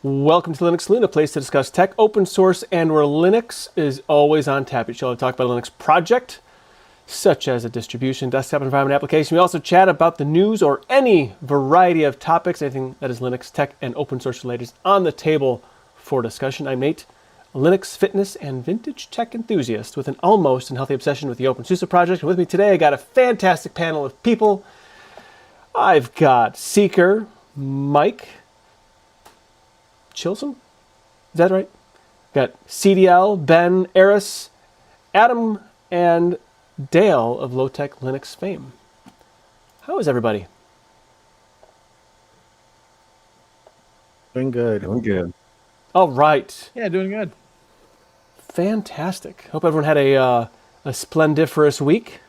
Welcome to Linux Saloon, a place to discuss tech, open source, and where Linux is always on tap. Each show we talk about a Linux project, such as a distribution, desktop environment application. We also chat about the news or any variety of topics, anything that is Linux, tech, and open source related is on the table for discussion. I'm Nate, a Linux fitness and vintage tech enthusiast with an almost unhealthy obsession with the OpenSUSE project. And with me today, I got a fantastic panel of people. I've got Seeker, Mike, Chilson? Is that right? Got CDL, Ben, Eris, Adam, and Dale of low-tech Linux fame. How is everybody? Doing good. Doing good. All right. Yeah, doing good. Fantastic. Hope everyone had a splendiferous week.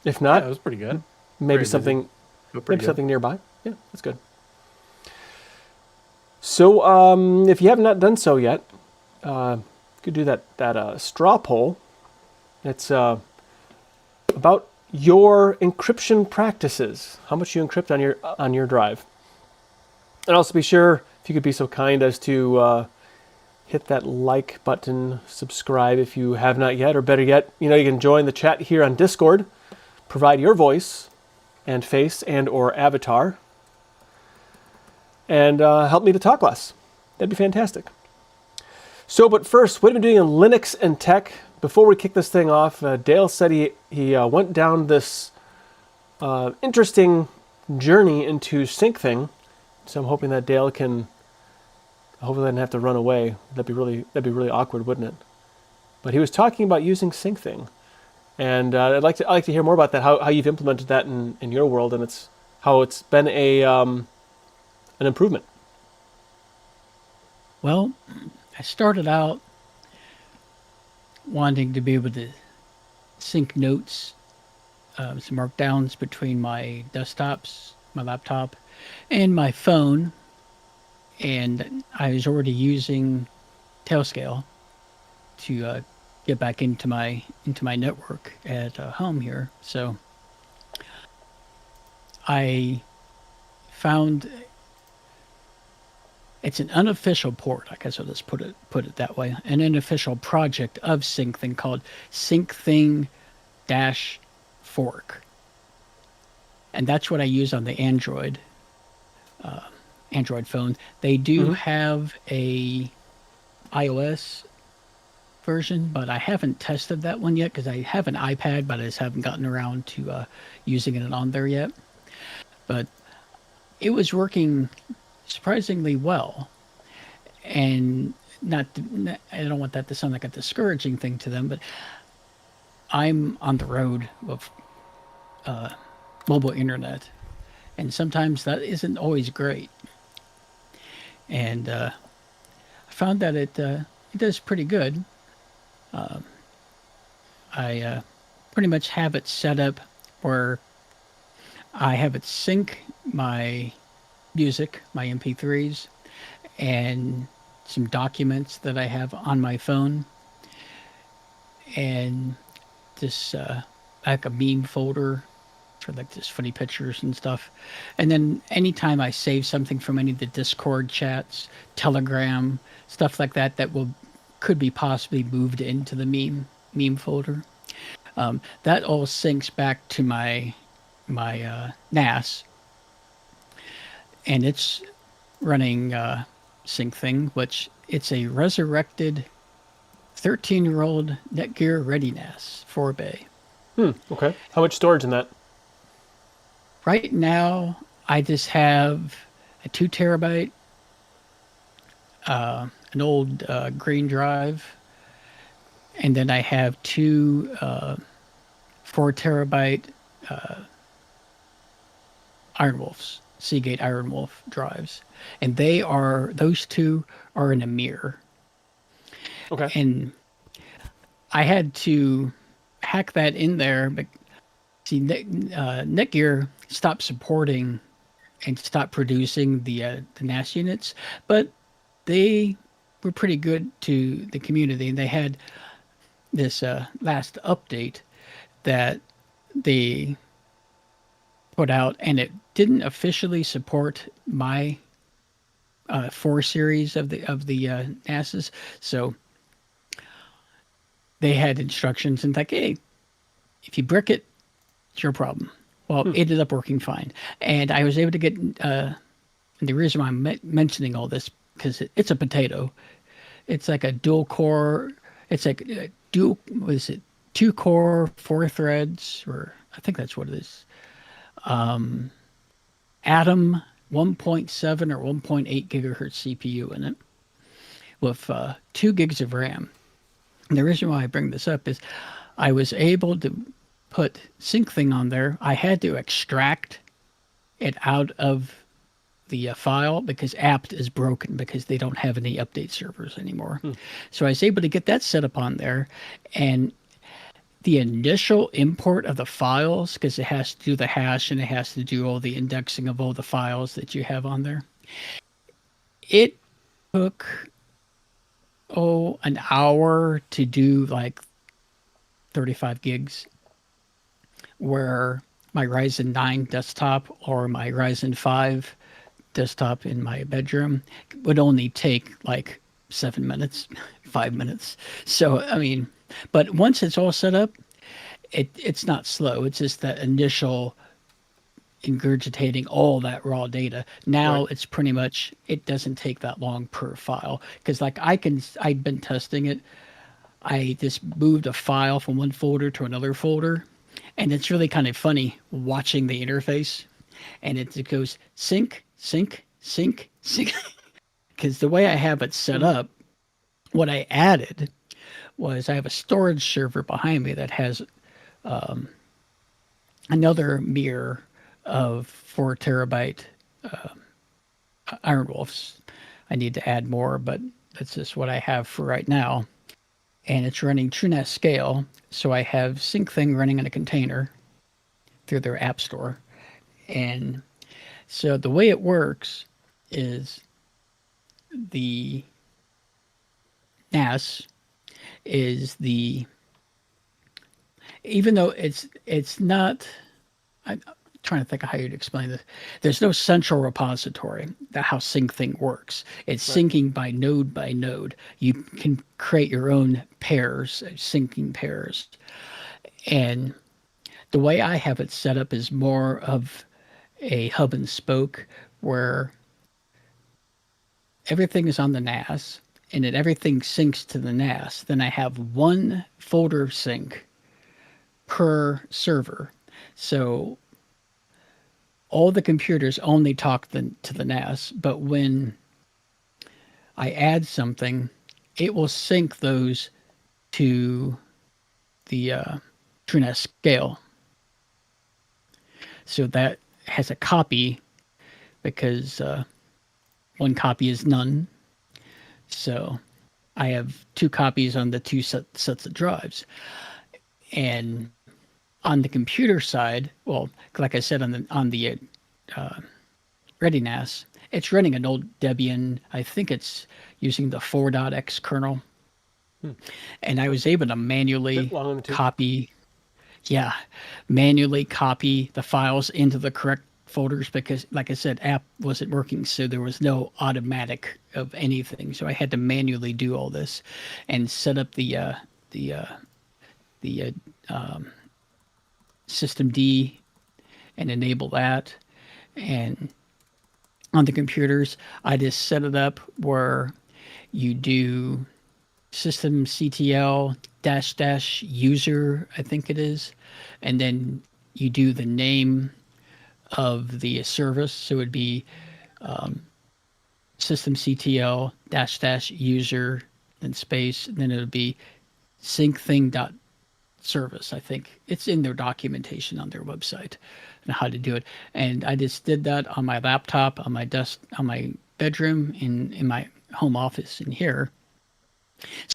If not, Yeah, it was pretty good. maybe Very something, busy. Feel pretty maybe good. something nearby. Yeah, that's good. So, if you have not done so yet, you could do that straw poll. It's about your encryption practices. How much you encrypt on your drive. And also be sure, if you could be so kind as to hit that like button, subscribe if you have not yet, or better yet, you can join the chat here on Discord, provide your voice and face and or avatar, and help me to talk less. That'd be fantastic. So, but first, what have we been doing in Linux and tech? Before we kick this thing off, Dale said he went down this interesting journey into Syncthing. So I'm hoping that Dale can. Hopefully, I didn't have to run away. That'd be really awkward, wouldn't it? But he was talking about using Syncthing, and I'd like to hear more about that. How you've implemented that in your world, and how it's been an improvement. Well, I started out wanting to be able to sync notes, some markdowns between my desktops, my laptop, and my phone. And I was already using Tailscale to get back into my network at home here. So I found it's an unofficial port, I guess I'll just put it that way, an unofficial project of Syncthing called Syncthing-Fork. And that's what I use on the Android phone. They do have a iOS version, but I haven't tested that one yet because I have an iPad, but I just haven't gotten around to using it on there yet. But it was working surprisingly well, and I don't want that to sound like a discouraging thing to them, but I'm on the road of mobile internet, and sometimes that isn't always great. And I found that it does pretty good. I pretty much have it set up where I have it sync my music, my MP3s, and some documents that I have on my phone, and this like a meme folder for like just funny pictures and stuff. And then anytime I save something from any of the Discord chats, Telegram, stuff like that, could be possibly moved into the meme folder. That all syncs back to my NAS, and it's running Syncthing, which it's a resurrected 13-year-old Netgear Ready NAS 4-bay. Okay. How much storage in that? Right now, I just have a 2 terabyte, an old green drive, and then I have 2 4 terabyte Ironwolves, Seagate Ironwolf drives, and those 2 are in a mirror. Okay. And I had to hack that in there, but see, Netgear stopped supporting and stopped producing the NAS units, but they were pretty good to the community, and they had this last update that they put out, and it didn't officially support my 4 series of the NASs. So they had instructions and like, hey, if you brick it, it's your problem. Well, it ended up working fine, and I was able to get. And the reason why I'm mentioning all this because it's a potato. It's like a dual core. It's like dual. What is it? 2 core, 4 threads, or I think that's what it is. Atom 1.7 or 1.8 gigahertz CPU in it with 2 gigs of RAM. And the reason why I bring this up is I was able to put Syncthing on there. I had to extract it out of the file because apt is broken because they don't have any update servers anymore. So I was able to get that set up on there, and the initial import of the files, because it has to do the hash and it has to do all the indexing of all the files that you have on there. It took an hour to do like 35 gigs, where my Ryzen 9 desktop or my Ryzen 5 desktop in my bedroom would only take like 7 minutes, 5 minutes. So, I mean, but once it's all set up, it's not slow. It's just that initial ingurgitating all that raw data. Now it's pretty much, it doesn't take that long per file. Because like I've been testing it. I just moved a file from one folder to another folder. And it's really kind of funny watching the interface. And it goes sync, sync, sync, sync. Because the way I have it set up, what I added was I have a storage server behind me that has another mirror of 4 terabyte Iron Wolves. I need to add more, but that's just what I have for right now. And it's running TrueNAS Scale, so I have Syncthing running in a container through their app store. And so the way it works is the NAS is even though it's not, I'm trying to think of how you'd explain this. There's no central repository. That's how Syncthing works. It's syncing by node. You can create your own pairs, syncing pairs. And the way I have it set up is more of a hub and spoke where everything is on the NAS and then everything syncs to the NAS. Then I have one folder sync per server. So all the computers only talk to the NAS, but when I add something, it will sync those to the TrueNAS Scale. So that has a copy because one copy is none. So I have 2 copies on the 2 sets of drives. And on the computer side, well, like I said, on the ReadyNAS, it's running an old Debian. I think it's using the 4.x kernel. And I was able to manually copy the files into the correct folders because, like I said, app wasn't working, so there was no automatic of anything. So I had to manually do all this and set up the system D and enable that. And on the computers, I just set it up where you do systemctl -- user, I think it is, and then you do the name of the service. So it would be systemctl -- user and space, and then it would be syncthing.service. I think it's in their documentation on their website and how to do it. And I just did that on my laptop, on my desk, on my bedroom, in my home office in here,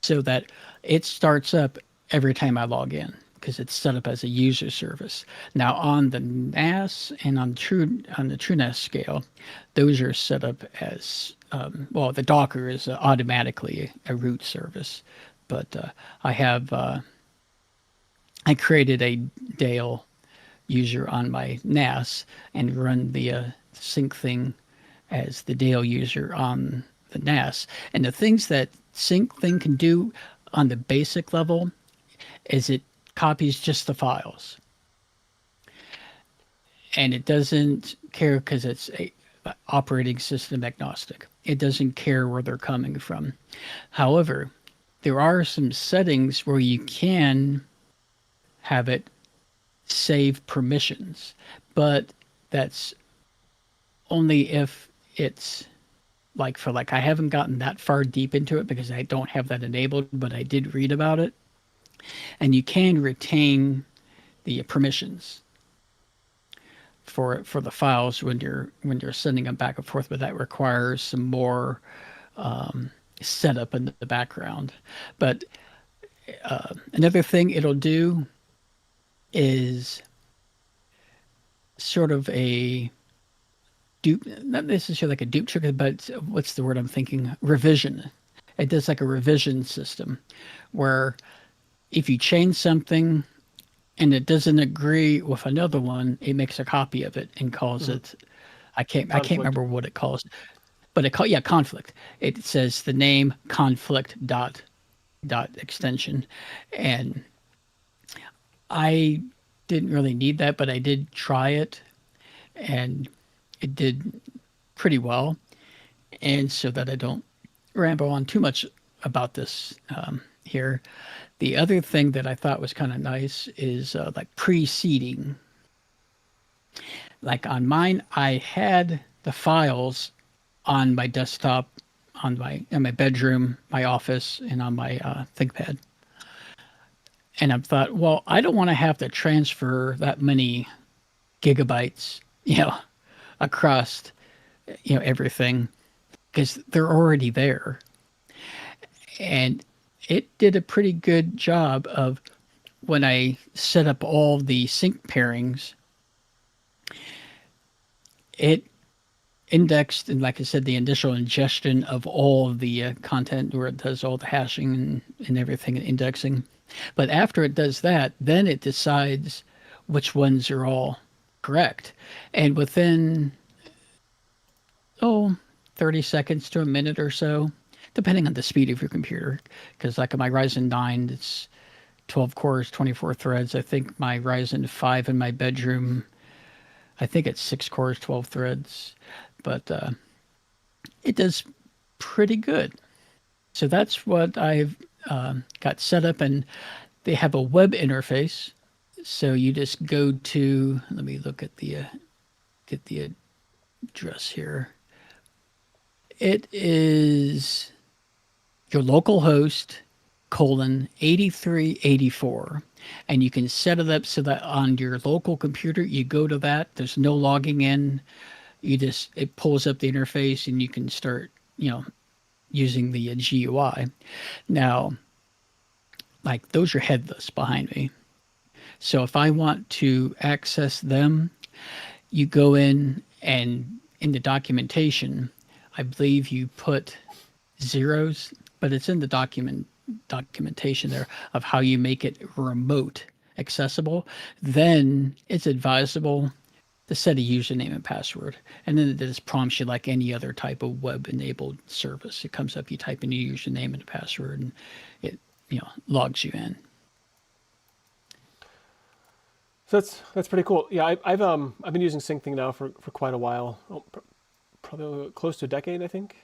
so that it starts up every time I log in because it's set up as a user service. Now on the NAS and on the TrueNAS Scale, those are set up as the Docker is automatically a root service, but I created a Dale user on my NAS and run the Syncthing as the Dale user on the NAS. And the things that Syncthing can do on the basic level is it copies just the files. And it doesn't care because it's a operating system agnostic. It doesn't care where they're coming from. However, there are some settings where you can have it save permissions, but that's only if it's I haven't gotten that far deep into it because I don't have that enabled, but I did read about it. And you can retain the permissions for the files when you're sending them back and forth, but that requires some more setup in the background. But another thing it'll do is sort of a dupe, not necessarily like a dupe trick, but what's the word I'm thinking? Revision. It does like a revision system where if you change something and it doesn't agree with another one, it makes a copy of it and calls it. I can't remember what it calls, but conflict. It says the name conflict dot extension, and I didn't really need that, but I did try it, and it did pretty well. And so that I don't ramble on too much about this here. The other thing that I thought was kind of nice is like preceding. Like on mine, I had the files on my desktop, in my bedroom, my office, and on my ThinkPad. And I thought, well, I don't want to have to transfer that many gigabytes, across, everything, because they're already there. And it did a pretty good job of when I set up all the sync pairings, it indexed, and like I said, the initial ingestion of all of the content where it does all the hashing and everything and indexing. But after it does that, then it decides which ones are all correct. And within, 30 seconds to a minute or so, depending on the speed of your computer, because like my Ryzen 9, it's 12 cores, 24 threads. I think my Ryzen 5 in my bedroom, I think it's 6 cores, 12 threads. But it does pretty good. So that's what I've got set up, and they have a web interface. So you just go to, let me look at get the address here. It is your local host :8384. And you can set it up so that on your local computer, you go to that. There's no logging in. It pulls up the interface and you can start, using the GUI. Now, like those are headless behind me. So if I want to access them, you go in and in the documentation, I believe you put zeros, but it's in the documentation there of how you make it remote accessible. Then it's advisable to set a username and password. And then it just prompts you like any other type of web-enabled service. It comes up, you type in your username and a password, and it logs you in. So that's pretty cool. Yeah, I've been using Syncthing now for quite a while, probably close to a decade, I think.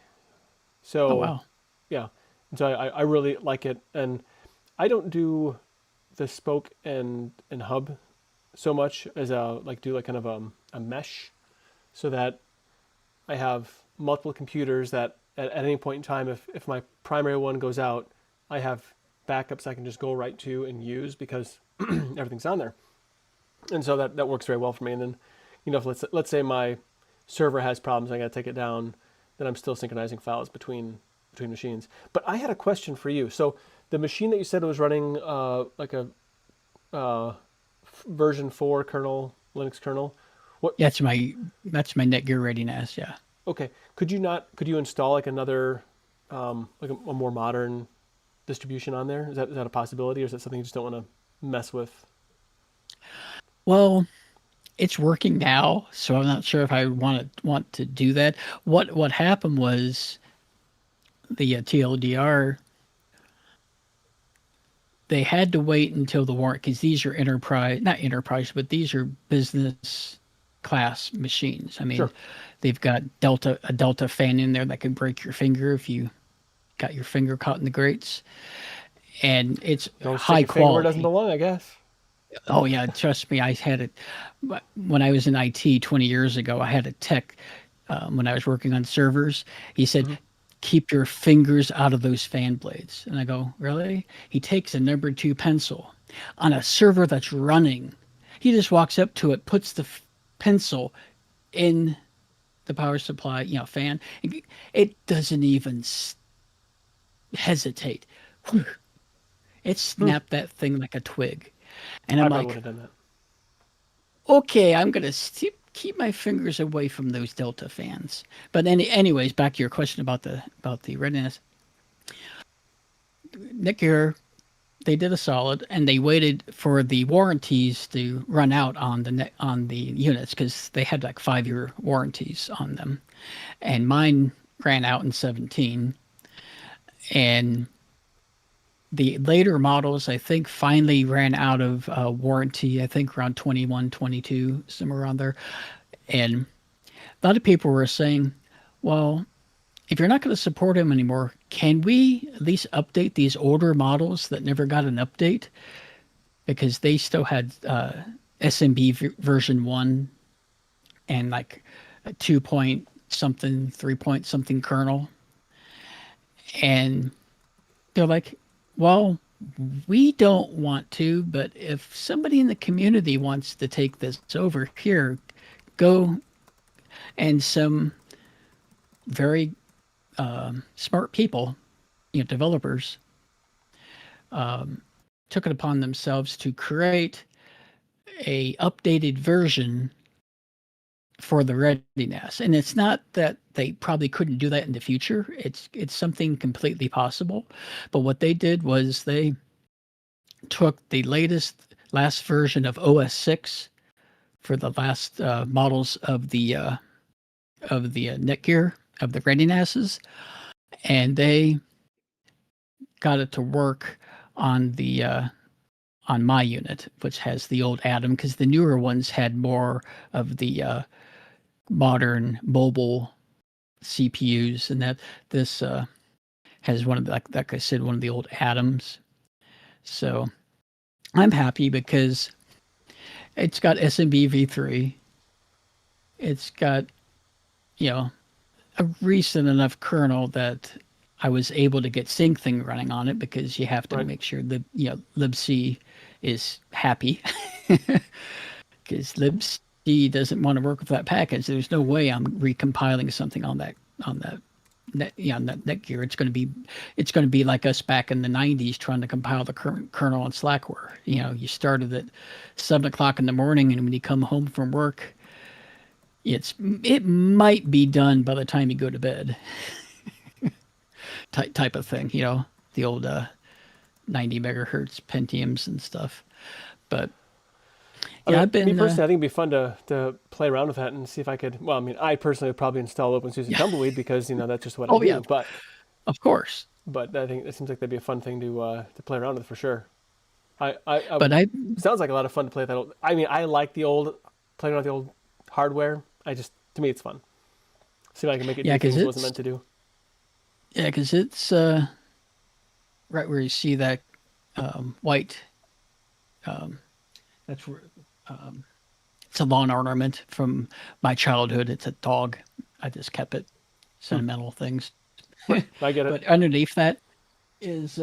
So, Oh, wow. yeah, and so I really like it, and I don't do the spoke and hub so much as do kind of a mesh, so that I have multiple computers that at any point in time, if my primary one goes out, I have backups I can just go right to and use because everything's on there. And so that works very well for me. And then, if let's say my server has problems, I got to take it down, then I'm still synchronizing files between machines. But I had a question for you. So the machine that you said was running like a version 4 kernel, Linux kernel. That's my Netgear Ready NAS, yeah. Okay. Could you install like another like a more modern distribution on there? Is that a possibility, or is that something you just don't want to mess with? Well, it's working now, so I'm not sure if I want to do that. What happened was the TLDR, they had to wait until the warrant, because these are enterprise, not enterprise, but these are business class machines. I mean, Sure. they've got a Delta fan in there that can break your finger if you got your finger caught in the grates, and it's Don't stick high your finger where it doesn't quality. belong, I guess. Oh yeah, trust me, I had it when I was in IT 20 years ago. I had a tech when I was working on servers. He said, Hmm. "Keep your fingers out of those fan blades." And I go, "Really?" He takes a number two pencil on a server that's running. He just walks up to it, puts the pencil in the power supply, fan. It doesn't even hesitate. It Hmm. snapped that thing like a twig. And I I'm probably like, wouldn't have done that. okay, I'm gonna keep my fingers away from those Delta fans. But anyways, back to your question about the readiness. Nick here, they did a solid, and they waited for the warranties to run out on the units, because they had like 5-year warranties on them, and mine ran out in 17, and the later models, I think, finally ran out of warranty. I think around 21, 22, somewhere around there. And a lot of people were saying, well, if you're not going to support them anymore, can we at least update these older models that never got an update? Because they still had SMB version 1 and like a 2 point something, 3 point something kernel. And they're like, well, we don't want to, but if somebody in the community wants to take this over here, go. And some very smart people, developers, took it upon themselves to create a updated version for the readiness. And it's not that they probably couldn't do that in the future. It's something completely possible. But what they did was they took the last version of OS 6 for the last models of the Netgear, of the readinesses, and they got it to work on the on my unit, which has the old Atom, because the newer ones had more of the modern mobile CPUs, and that this has one of the, like I said, one of the old Atoms. So I'm happy because it's got SMB v3. It's got, you know, a recent enough kernel that I was able to get Syncthing running on it, because you have to Right. make sure that libc is happy, because libc doesn't want to work with that package. There's no way I'm recompiling something on that on that Netgear. It's going to be like us back in the 90s trying to compile the current kernel on Slackware. You started at 7 o'clock in the morning, and when you come home from work, it might be done by the time you go to bed, type of thing. The old 90 megahertz Pentiums and stuff. But I yeah, mean, I've me been personally, I think it'd be fun to play around with that and see if I could. Well, I mean, I personally would probably install OpenSUSE and yeah. Tumbleweed because that's just what I Oh yeah, do. But of course. I think it seems like that'd be a fun thing to play around with for sure. I But I sounds like a lot of fun to play with that old. I mean, I like the old playing around with the old hardware. To me, it's fun. See if I can make it yeah, do because things it wasn't meant to do. it's right where you see that white. That's where it's a lawn ornament from my childhood. It's a dog. I just kept it. Hmm. Sentimental things. Right. I get it. But underneath that is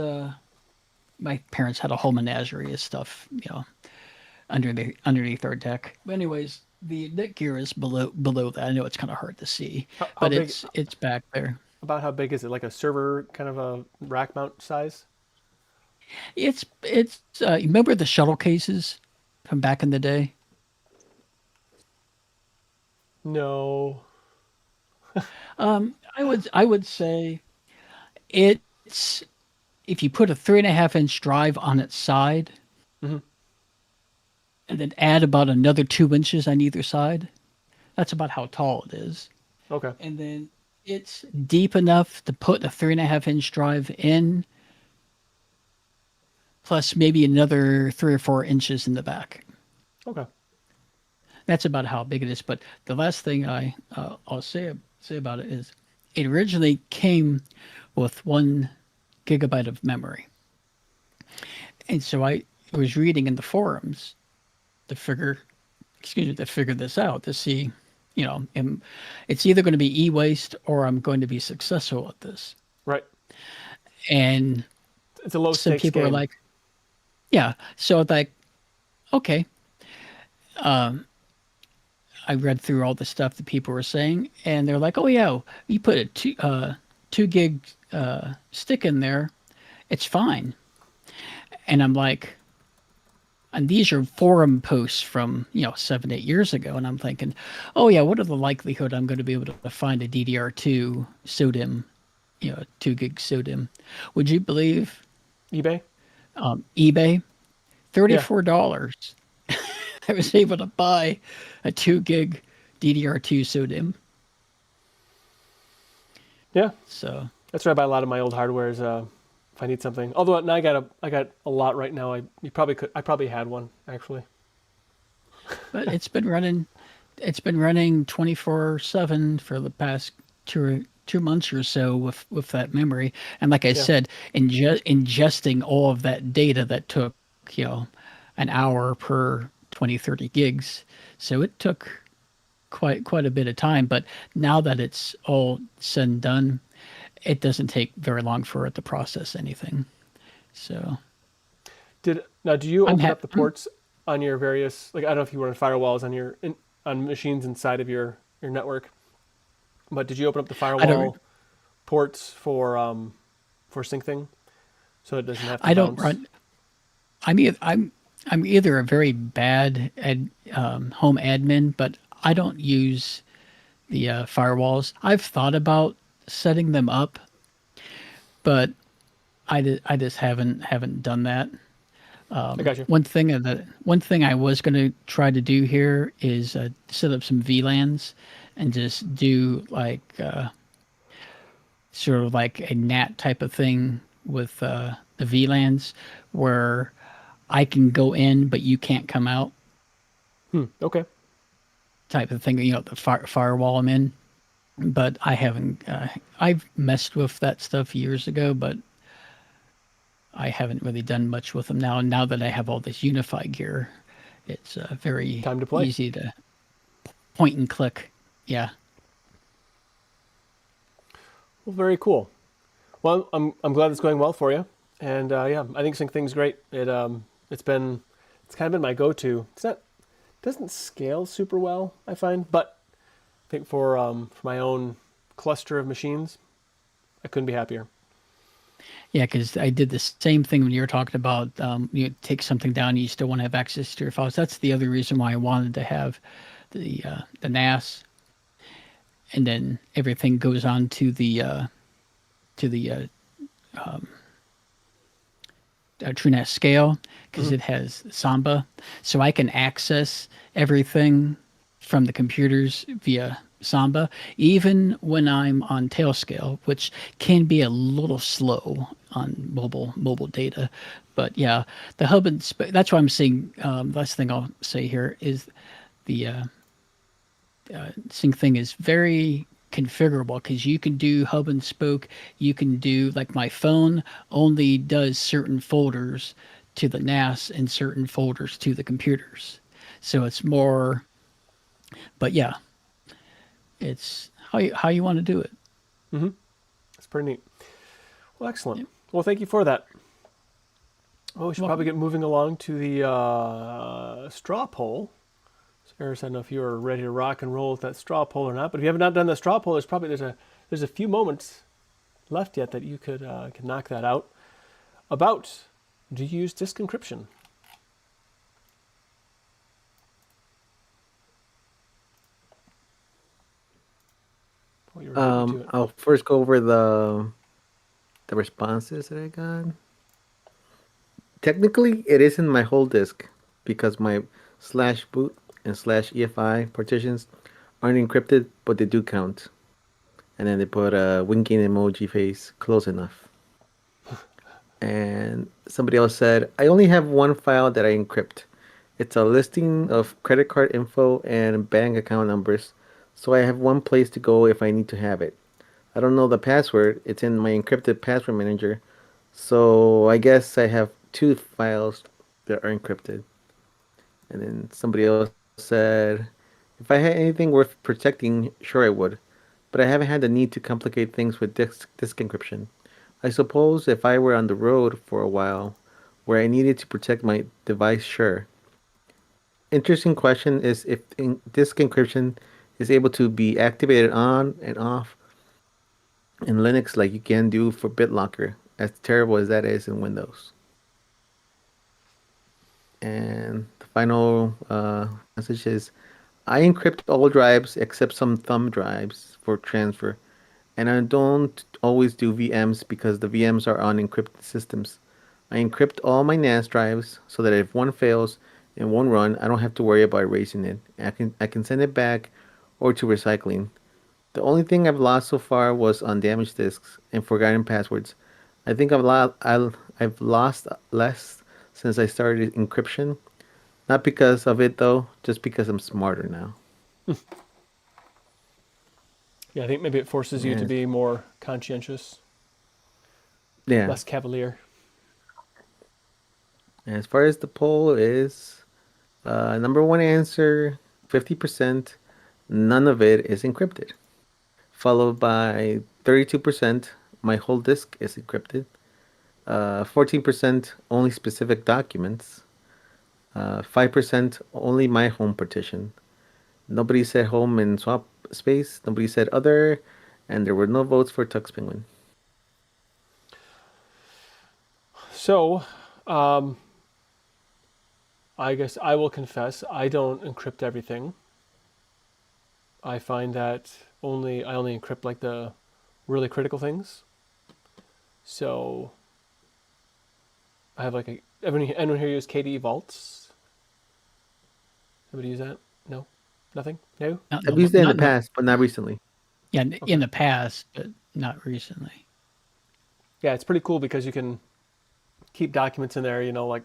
my parents had a whole menagerie of stuff, underneath our deck. But anyways, the Netgear is below that. I know it's kind of hard to see, How but big? it's back there. About how big is it? Like a server kind of a rack mount size? It's you remember the shuttle cases from back in the day? No. I would say it's, if you put a 3.5-inch drive on its side, Hmm. and then add about another 2 inches on either side. That's about how tall it is. Okay. And then it's deep enough to put a 3.5 inch drive in, plus maybe another 3 or 4 inches in the back. Okay. That's about how big it is. But the last thing I'll say about it is, it originally came with 1 gigabyte of memory, and so I was reading in the forums to figure, to figure this out, to see, it's either going to be e-waste or I'm going to be successful at this. Right. And It's a low some stakes people game. are like, yeah. So it's like, okay. I read through all the stuff that people were saying, and they're like, "Oh yeah, you put a 2 gig stick in there, it's fine." And I'm like, and these are forum posts from 7-8 years ago, and I'm thinking, "Oh yeah, what are the likelihood I'm going to be able to find a DDR2 SODIMM, 2 gig SODIMM?" Would you believe eBay? eBay, Yeah. $34? I was able to buy a 2 gig DDR2 SODIMM. Yeah. So That's where I buy a lot of my old hardwares. If I need something. Although now I got a lot right now. I probably had one actually. but it's been running 24/7 for the past 2 months or so with that memory. And like I Yeah. said, ingesting all of that data that took, an hour per 20-30 gigs. So it took quite a bit of time. But now that it's all said and done, it doesn't take very long for it to process anything. So Do you I'm open up happy. the ports on your various, like, I don't know if you run firewalls on on machines inside of your network, but did you open up the I don't. firewall ports for Syncthing so it doesn't have to I don't bounce? run. I'm either a very bad home admin, but I don't use the firewalls. I've thought about setting them up, but I just haven't done that. I got you. One thing I was going to try to do here is set up some VLANs and just do like sort of like a NAT type of thing with the VLANs, where I can go in but you can't come out, Okay. type of thing. The firewall I'm in. But I haven't. I've messed with that stuff years ago, but I haven't really done much with them now. And now that I have all this unified gear, it's very Time to play. easy to point and click. Yeah. Well, very cool. Well, I'm glad it's going well for you, and yeah, I think Syncthing's great. It's kind of been my go-to. Doesn't scale super well, I find, but I think for my own cluster of machines, I couldn't be happier. Yeah, because I did the same thing when you were talking about you take something down, you still want to have access to your files. That's the other reason why I wanted to have the NAS, and then everything goes on to the TrueNAS scale, because it has Samba, so I can access everything from the computers via Samba, even when I'm on Tailscale, which can be a little slow on mobile data. But yeah, the hub and that's why I'm saying. Last thing I'll say here is the Syncthing is very configurable, because you can do hub and spoke. You can do, like, my phone only does certain folders to the NAS and certain folders to the computers. So it's more, but yeah, it's how you want to do it. It's pretty neat. Well, excellent. Well, thank you for that. Well, we should Well, probably get moving along to the straw poll. So, Eris, I don't know if you are ready to rock and roll with that straw poll or not, but if you have not done the straw poll, there's a few moments left yet that you could can knock that out. About, do you use disk encryption? Oh, you were getting to it. I'll first go over the responses that I got. Technically, it isn't my whole disk because /boot and /EFI partitions aren't encrypted, but they do count. And then they put a winking emoji face, close enough. And somebody else said, I only have one file that I encrypt. It's a listing of credit card info and bank account numbers, so I have one place to go if I need to have it. I don't know the password. It's in my encrypted password manager. So I guess I have two files that are encrypted. And then somebody else said, if I had anything worth protecting, sure I would. But I haven't had the need to complicate things with disk encryption. I suppose if I were on the road for a while where I needed to protect my device, sure. Interesting question is if disk encryption is able to be activated on and off in Linux like you can do for BitLocker, as terrible as that is in Windows. And the final message is I encrypt all drives except some thumb drives for transfer. And I don't always do VMs because the VMs are on encrypted systems. I encrypt all my NAS drives so that if one fails in one run, I don't have to worry about erasing it. I can send it back or to recycling. The only thing I've lost so far was on damaged disks and forgotten passwords. I think I've lost less since I started encryption. Not because of it though, just because I'm smarter now. Yeah, I think maybe it forces you to And be more conscientious, yeah, less cavalier. and as far as the poll is, number one answer, 50%, none of it is encrypted. Followed by 32%, my whole disk is encrypted. 14% only specific documents. 5% only my home partition. Nobody said home in swap space. Nobody said other. And there were no votes for Tux Penguin. So, I guess I will confess I don't encrypt everything. I find that I only encrypt like the really critical things. So I have like anyone here use KDE vaults? Anybody use that? No, nothing. No. Not I've no, used it in the not no. past, but not recently. Yeah, Okay. in the past, but not recently. Yeah, it's pretty cool because you can keep documents in there. Like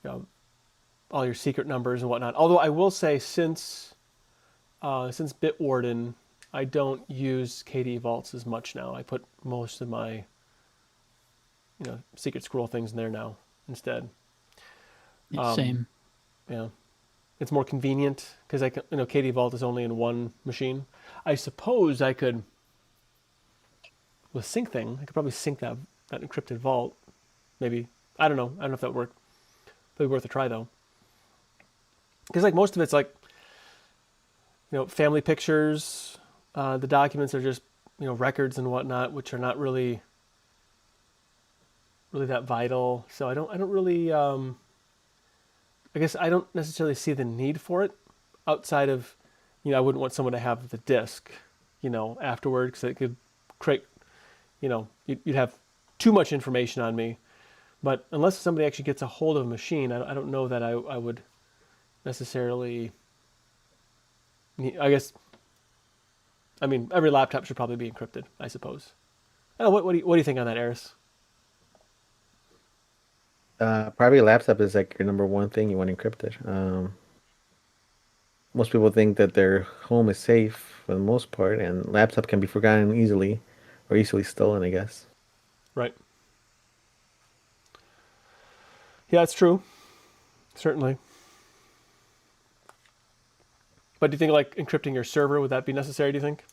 you know, all your secret numbers and whatnot. Although I will say, since Bitwarden, I don't use KDE vaults as much now. I put most of my secret scroll things in there now instead. Same. Yeah, it's more convenient because I can, KDE vault is only in one machine. I suppose I could with Syncthing. I could probably sync that encrypted vault. Maybe I don't know. I don't know if that would work. Probably worth a try though. Because like most of it's like family pictures. The documents are just records and whatnot, which are not really that vital. So I don't really. I guess I don't necessarily see the need for it outside of, I wouldn't want someone to have the disk, afterward because it could create, you'd have too much information on me. But unless somebody actually gets a hold of a machine, I don't know that I would necessarily. I guess. I mean, every laptop should probably be encrypted, I suppose. I don't know, what do you think on that, Eris? Probably a laptop is like your number one thing you want encrypted. Most people think that their home is safe for the most part, and laptop can be forgotten easily or easily stolen, I guess. Right. Yeah, it's true. Certainly. But do you think like encrypting your server, would that be necessary, do you think?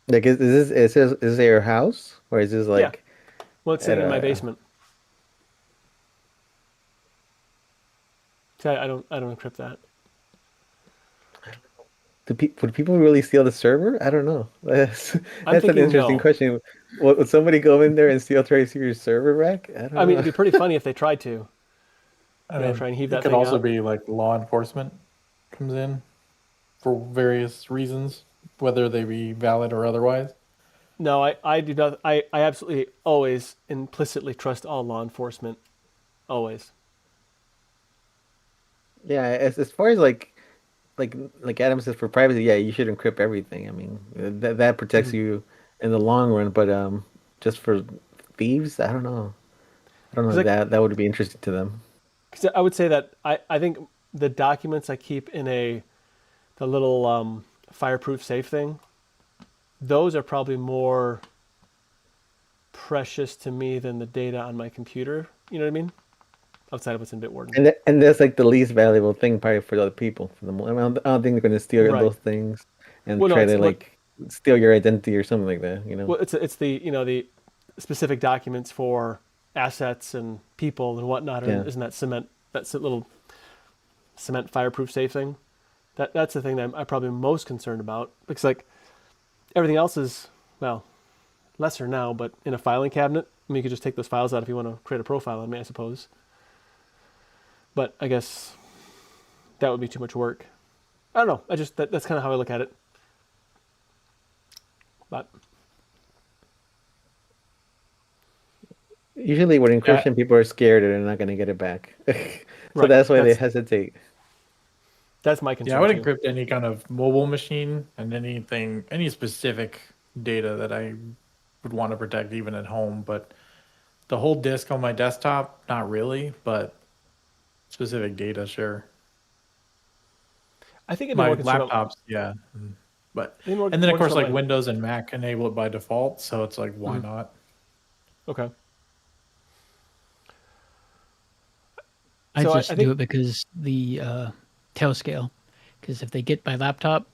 Like, is this your house or is this Yeah. like Well, it's at sitting in my a? basement. See, I don't encrypt that. Would people really steal the server? I don't know. That's I'm that's an thinking interesting no. question. Would somebody go in there and try to steal your server rack? I I don't mean, know. it'd be pretty funny if they tried to, I mean, try and heave it that could thing also out. be like law enforcement comes in for various reasons, whether they be valid or otherwise. No, I do not. I absolutely always implicitly trust all law enforcement. Always. Yeah, as far as like like Adam says for privacy, yeah, you should encrypt everything. I mean, that protects Mhm. you in the long run, but just for thieves, I don't know. I don't know Because like, that would be interesting to them. cause I would say that I think the documents I keep in the little fireproof safe thing, those are probably more precious to me than the data on my computer. You know what I mean? Outside of what's in Bitwarden. And that's like the least valuable thing probably for other people. For the I don't think they're going to steal Right. those things and Well, no, try it's to what. like steal your identity or something like that. You know? Well, it's the the specific documents for assets and people and whatnot. Or Yeah. isn't that cement? That's a little cement fireproof safe thing. That's the thing that I'm probably most concerned about because like everything else is well lesser now, but in a filing cabinet, I mean you could just take those files out if you want to create a profile on me, I suppose. But I guess that would be too much work. I don't know. I just that's kind of how I look at it. But Usually with Yeah, encryption, people are scared that they're not going to get it back. So right, that's why they hesitate. that's my yeah, I concern would too. encrypt any kind of mobile machine and anything, any specific data that I would want to protect even at home. But the whole disk on my desktop, not really, but specific data, sure. I think I'd be My more concerned about. laptops, yeah. But I think more and then of more course concerned like about Windows and Mac enable it by default, so it's like my. why not? Okay. I So I just do think it because the tail scale. Because if they get my laptop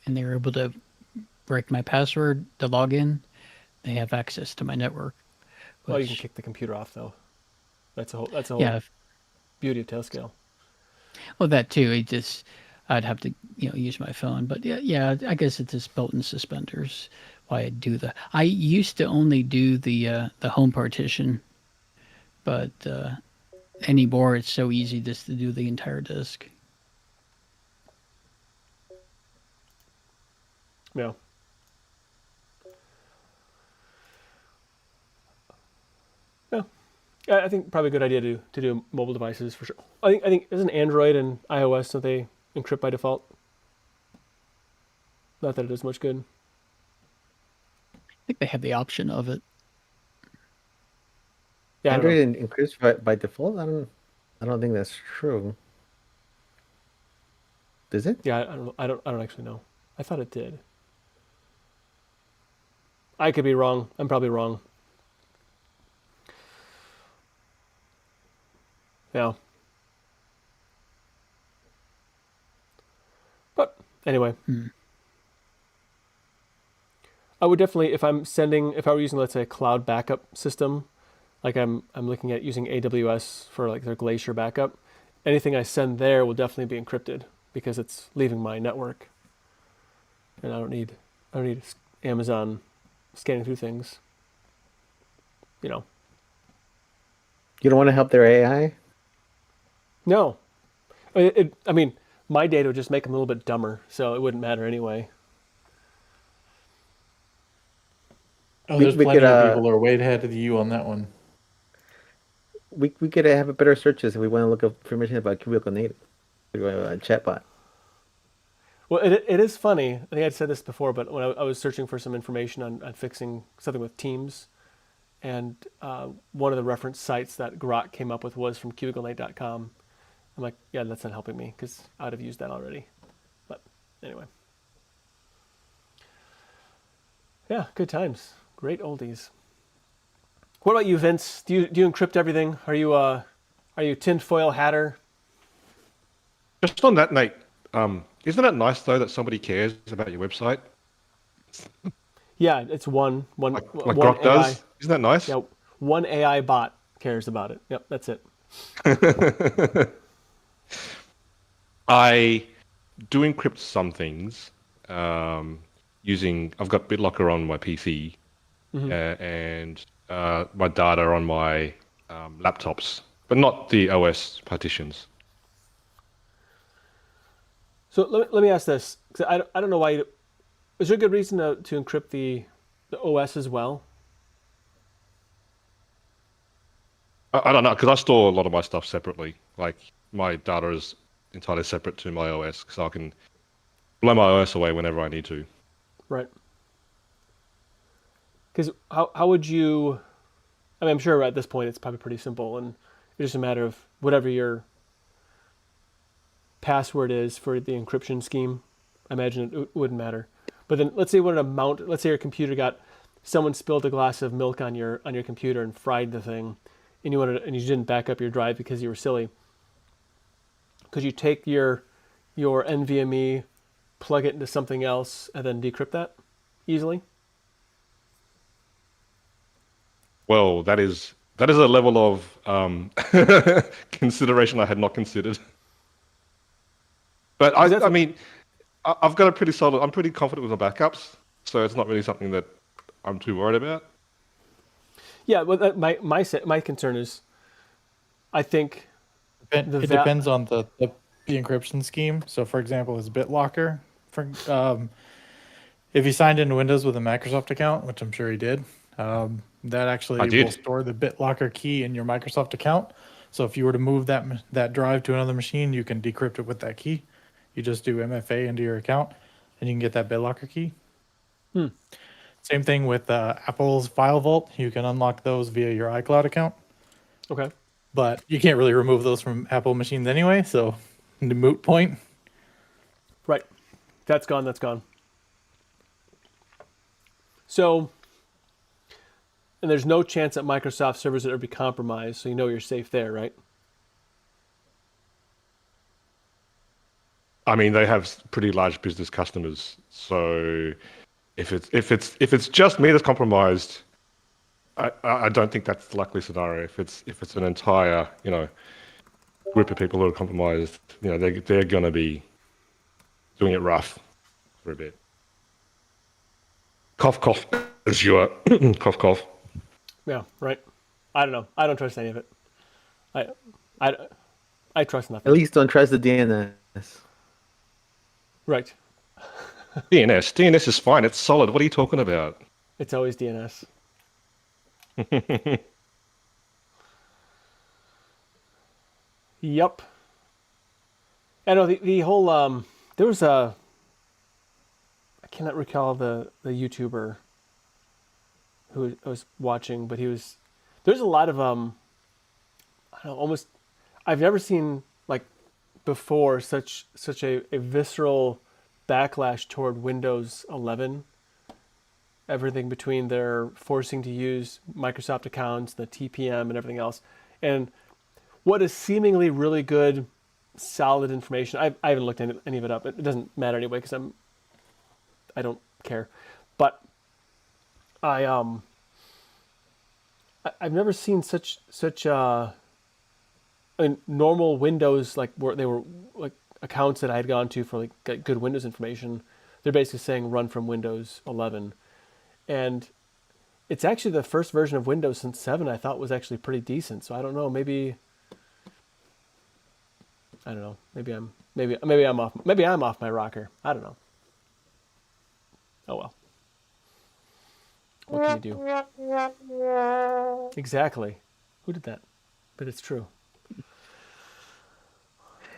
and they're able to break my password to log in, they have access to my network. well you can Which, kick the computer off though. That's a whole yeah, beauty of Tailscale. well that too. It just I'd have to use my phone. But yeah, I guess it's just belt and suspenders. Why I do the. I used to only do the home partition, but anymore it's so easy just to do the entire disk. Yeah. Yeah. I think probably a good idea to do mobile devices for sure. I think isn't Android and iOS don't they encrypt by default? Not that it does much good. I think they have the option of it. Yeah, I don't know. Android encrypts by default. I don't think that's true. Does it? Yeah, I don't know. I don't actually know. I thought it did. I could be wrong. I'm probably wrong. Yeah. But anyway, Hmm. I would definitely if I were using let's say a cloud backup system, like I'm looking at using AWS for like their Glacier backup, anything I send there will definitely be encrypted because it's leaving my network, and I don't need Amazon scanning through things. You know, You don't want to help their AI? no. I mean, my data would just make them a little bit dumber, so it wouldn't matter anyway. Oh, there's We could plenty of people who are way ahead of you on that one. we could have a better searches if we want to look up information about cubicle native through a chatbot. Well, it is funny. I think I'd said this before, but when I was searching for some information on fixing something with Teams, and one of the reference sites that Grok came up with was from cubiclenight.com. I'm like, yeah, that's not helping me because I'd have used that already. But anyway, yeah, good times, great oldies. What about you, Vince? Do you encrypt everything? Are you tinfoil hatter? Just on that, Nate, isn't it nice though that somebody cares about your website, Yeah, it's one one like one Grok AI. does? Isn't that nice? Yeah, one AI bot cares about it. Yep, that's it. I do encrypt some things using. I've got BitLocker on my PC and my data on my laptops, but not the OS partitions. So let me ask this, 'cause I don't know why. Is there a good reason to encrypt the OS as well? I don't know, because I store a lot of my stuff separately. Like, my data is entirely separate to my OS, so I can blow my OS away whenever I need to. Right. Because how would you? I mean, I'm sure at this point it's probably pretty simple, and it's just a matter of whatever your password is for the encryption scheme. I imagine it wouldn't matter. But then let's say let's say your computer someone spilled a glass of milk on your computer and fried the thing, and you didn't back up your drive because you were silly. Could you take your NVMe, plug it into something else, and then decrypt that easily? Well, that is a level of consideration I had not considered. But I mean, I've got a pretty solid. I'm pretty confident with my backups, so it's not really something that I'm too worried about. Yeah, well, my concern is, I think It depends on the encryption scheme. So, for example, is BitLocker. If you signed into Windows with a Microsoft account, which I'm sure he did, that actually will store the BitLocker key in your Microsoft account. So if you were to move that drive to another machine, you can decrypt it with that key. You just do MFA into your account, and you can get that BitLocker key. Same thing with Apple's File Vault. You can unlock those via your iCloud account. Okay. But you can't really remove those from Apple machines anyway, so the moot point. Right. That's gone. So, and there's no chance that Microsoft servers would ever be compromised, so you know you're safe there, right? I mean, they have pretty large business customers, so if it's just me that's compromised, I don't think that's the likely scenario. If it's an entire group of people who are compromised, they're gonna be doing it rough for a bit. Cough, cough, as you are. Cough, cough. Yeah, right. I don't know. I don't trust any of it. I trust nothing. At least don't trust the DNS. Right. DNS is fine. It's solid. What are you talking about? It's always DNS. Yep. I know the whole there was I cannot recall the YouTuber who I was watching, but there's a lot of I don't know, almost I've never seen like before such a visceral backlash toward Windows 11. Everything between their forcing to use Microsoft accounts, the TPM, and everything else, and what is seemingly really good, solid information. I haven't looked any of it up. It doesn't matter anyway because I don't care. But I've never seen such normal Windows where they were like accounts that I had gone to for like get good Windows information. They're basically saying run from Windows 11, and it's actually the first version of Windows since 7 I thought was actually pretty decent. So I don't know, maybe I'm off my rocker. I don't know. Oh well. What can you do? Exactly. Who did that? But it's true.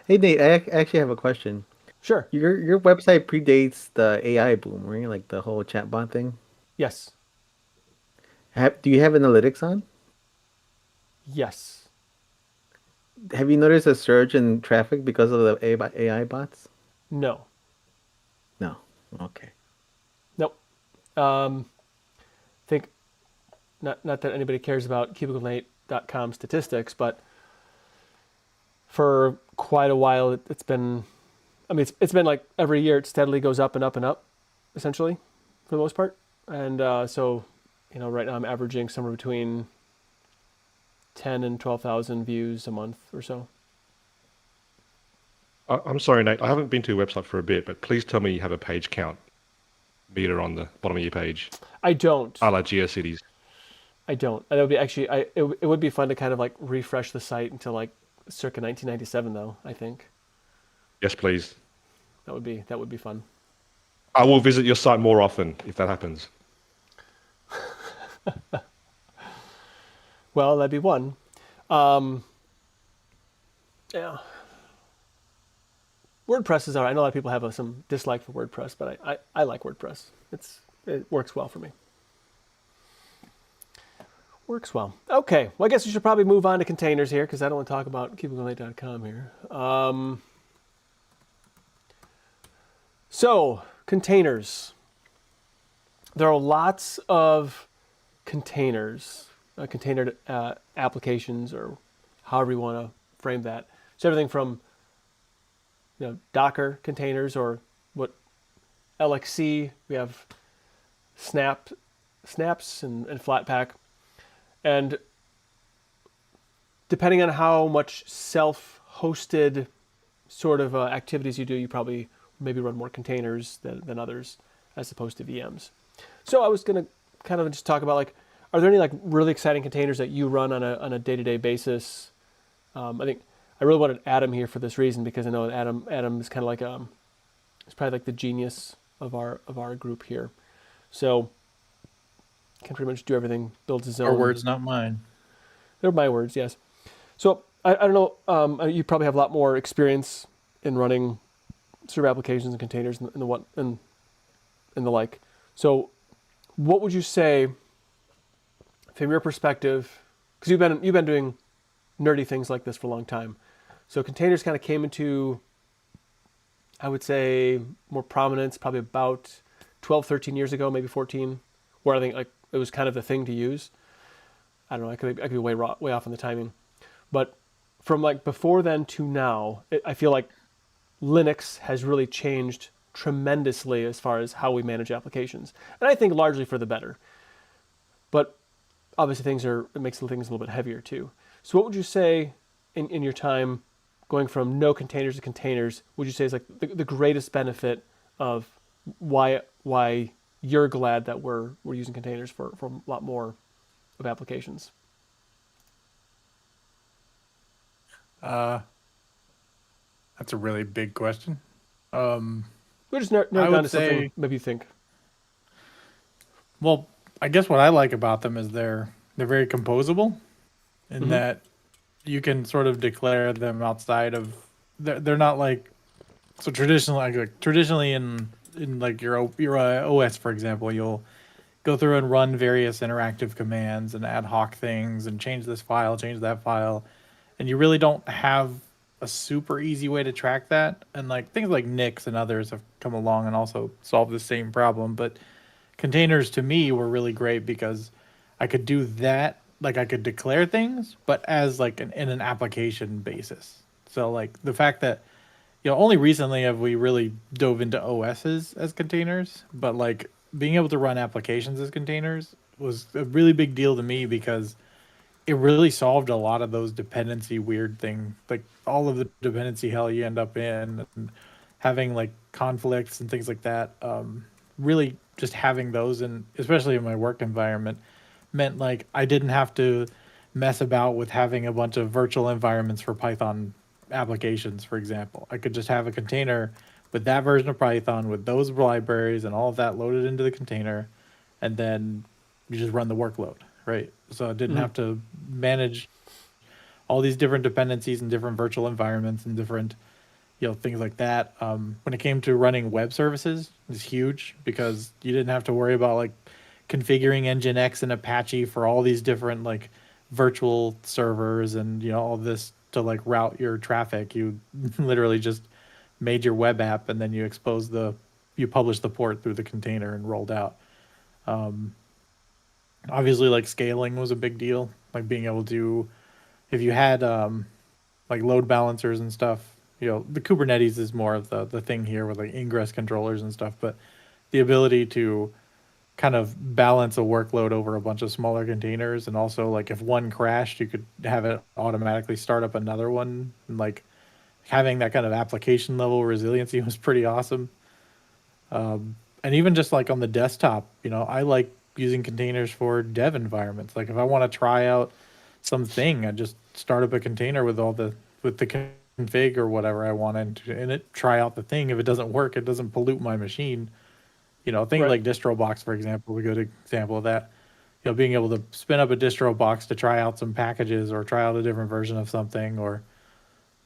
Hey Nate, I actually have a question. Sure. Your website predates the AI boom, right? Like the whole chatbot thing. Yes. Do you have analytics on? Yes. Have you noticed a surge in traffic because of the AI bots? No. No. Okay. Nope. Think not that anybody cares about cubiclenate.com statistics, but for quite a while it's been been like every year it steadily goes up and up and up, essentially, for the most part. And so right now I'm averaging somewhere between 10 and 12,000 views a month or so. I'm sorry, Nate. I haven't been to your website for a bit, but please tell me you have a page count meter on the bottom of your page. I don't. A la GeoCities. I don't. And it would be it would be fun to kind of like refresh the site until like circa 1997, though. I think Yes, please. that would be fun. I will visit your site more often if that happens. Well, that'd be one. Yeah. WordPress is all right. I know a lot of people have some dislike for WordPress, but I like WordPress. It works well for me. Works well. Okay. Well, I guess we should probably move on to containers here because I don't want to talk about keepinglate.com here. So, containers. There are lots of containers, container applications, or however you want to frame that. So everything from Docker containers, or what LXC. We have snaps and Flatpak, and depending on how much self-hosted sort of activities you do, you probably maybe run more containers than others, as opposed to VMs. So I was going to kind of just talk about, like, are there any like really exciting containers that you run on a day-to-day basis? I think I really wanted Adam here for this reason, because I know Adam is kind of like he's probably like the genius of our group here. So can pretty much do everything, builds his own. Our words, not mine. They're my words, yes. So I don't know. You probably have a lot more experience in running server applications and containers and the like. So what would you say, from your perspective, because you've been doing nerdy things like this for a long time. So containers kind of came into, I would say, more prominence probably about 12, 13 years ago, maybe 14, where I think like it was kind of the thing to use. I don't know, I could be way off on the timing. But from like before then to now, I feel like Linux has really changed tremendously as far as how we manage applications. And I think largely for the better. But obviously it makes things a little bit heavier too. So what would you say in your time going from no containers to containers, would you say is like the greatest benefit of why you're glad that we're using containers for a lot more of applications? That's a really big question. We'll just narrow I down would to something say- maybe you think. Well, I guess what I like about them is they're very composable, in that you can sort of declare them outside of. They're not like, so traditionally in like your OS, for example, you'll go through and run various interactive commands and ad hoc things and change this file, change that file, and you really don't have a super easy way to track that. And like things like Nix and others have come along and also solved the same problem. But containers to me were really great because I could do that. Like I could declare things, but as like in an application basis. So like the fact that, only recently have we really dove into OSs as containers, but like being able to run applications as containers was a really big deal to me, because it really solved a lot of those dependency weird thing, like all of the dependency hell you end up in, and having like conflicts and things like that. Really just having those, and especially in my work environment, meant like I didn't have to mess about with having a bunch of virtual environments for Python applications, for example. I could just have a container with that version of Python with those libraries and all of that loaded into the container, and then you just run the workload, right? So I didn't have to manage all these different dependencies and different virtual environments and different things like that. When it came to running web services, it's huge, because you didn't have to worry about like configuring Nginx and Apache for all these different like virtual servers and all this to like route your traffic. You literally just made your web app, and then you published the port through the container and rolled out. Obviously, like scaling was a big deal, like being able to, if you had like load balancers and stuff, the Kubernetes is more of the thing here with like ingress controllers and stuff, but the ability to kind of balance a workload over a bunch of smaller containers, and also like if one crashed, you could have it automatically start up another one, and like having that kind of application level resiliency was pretty awesome. And even just like on the desktop, I like using containers for dev environments. Like if I want to try out something, I just start up a container with the config or whatever I want in it, try out the thing. If it doesn't work, it doesn't pollute my machine. Things Right. like DistroBox, for example, a good example of that. being able to spin up a distro box to try out some packages or try out a different version of something, or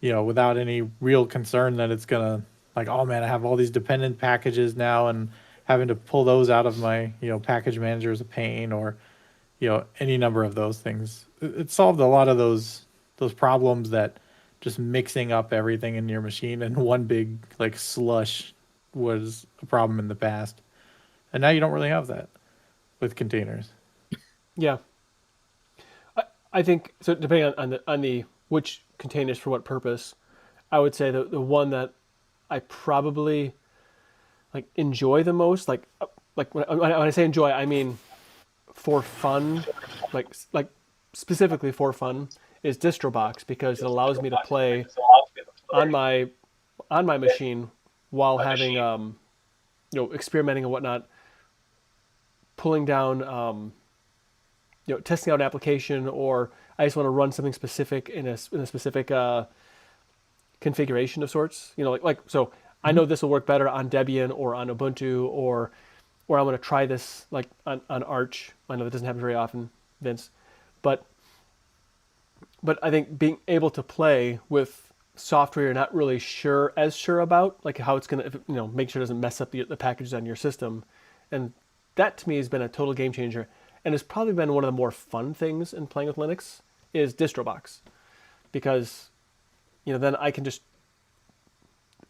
without any real concern that it's gonna, like, oh man, I have all these dependent packages now, and having to pull those out of my package manager is a pain, or any number of those things. It solved a lot of those problems that just mixing up everything in your machine in one big like slush was a problem in the past, and now you don't really have that with containers. Yeah. I think so. Depending on the which containers for what purpose, I would say the one that I probably like enjoy the most, like when I say enjoy, I mean for fun, like specifically for fun, is DistroBox because it allows me to play on my machine while having experimenting and whatnot, pulling down testing out an application, or I just want to run something specific in a specific configuration of sorts. So I know this will work better on Debian or on Ubuntu, or I'm going to try this like on Arch. I know that doesn't happen very often, Vince, but I think being able to play with software you're not really sure about, like how it's going to make sure it doesn't mess up the packages on your system, and that to me has been a total game changer, and has probably been one of the more fun things in playing with Linux is DistroBox, because then I can just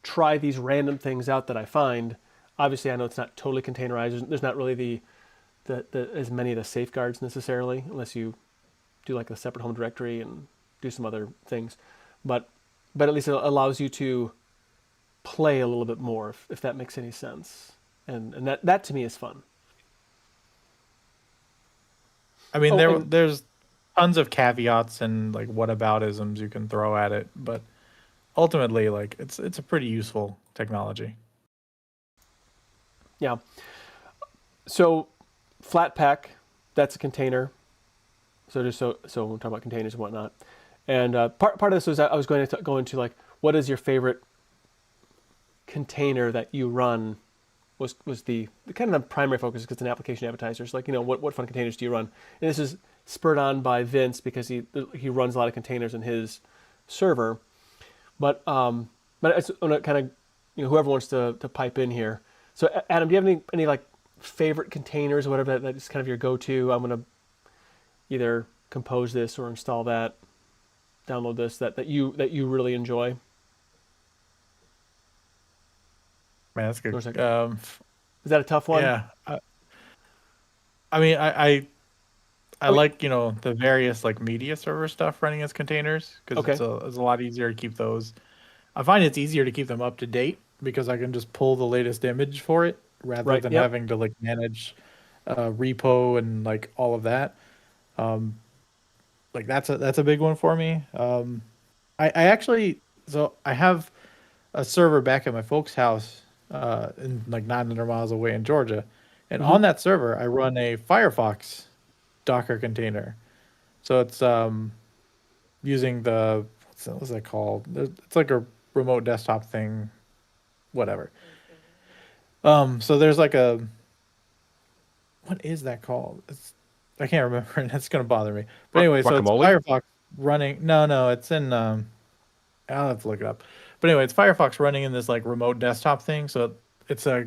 try these random things out that I find. Obviously, I know it's not totally containerized. There's not really the as many of the safeguards necessarily, unless you do like a separate home directory and do some other things. But at least it allows you to play a little bit more, if that makes any sense. And that to me is fun. I mean, there's tons of caveats and like whataboutisms you can throw at it, but ultimately, like it's a pretty useful technology. Yeah. So Flatpak, that's a container. So just so we're talking about containers and whatnot. And part of this was I was going to go into like, what is your favorite container that you run? Was the kind of the primary focus, because it's an application advertiser. So like, what fun containers do you run? And this is spurred on by Vince because he runs a lot of containers in his server. But it's kind of whoever wants to pipe in here. So Adam, do you have any like favorite containers or whatever that is kind of your go-to? I'm gonna either compose this or install that, download this that you really enjoy. Man, that's good. Is that a tough one? Yeah. I mean, I like the various like media server stuff running as containers, because it's a lot easier to keep those. I find it's easier to keep them up to date because I can just pull the latest image for it rather than having to like manage repo and like all of that. Like that's a big one for me. I actually, so I have a server back at my folks' house in like 900 miles away in Georgia, and on that server I run a Firefox Docker container. So it's using what's that called? It's like a remote desktop thing, whatever. So there's like what is that called? I can't remember, and that's gonna bother me. But anyway, so it's Firefox running. No, it's in. I'll have to look it up. But anyway, it's Firefox running in this like remote desktop thing. So it's a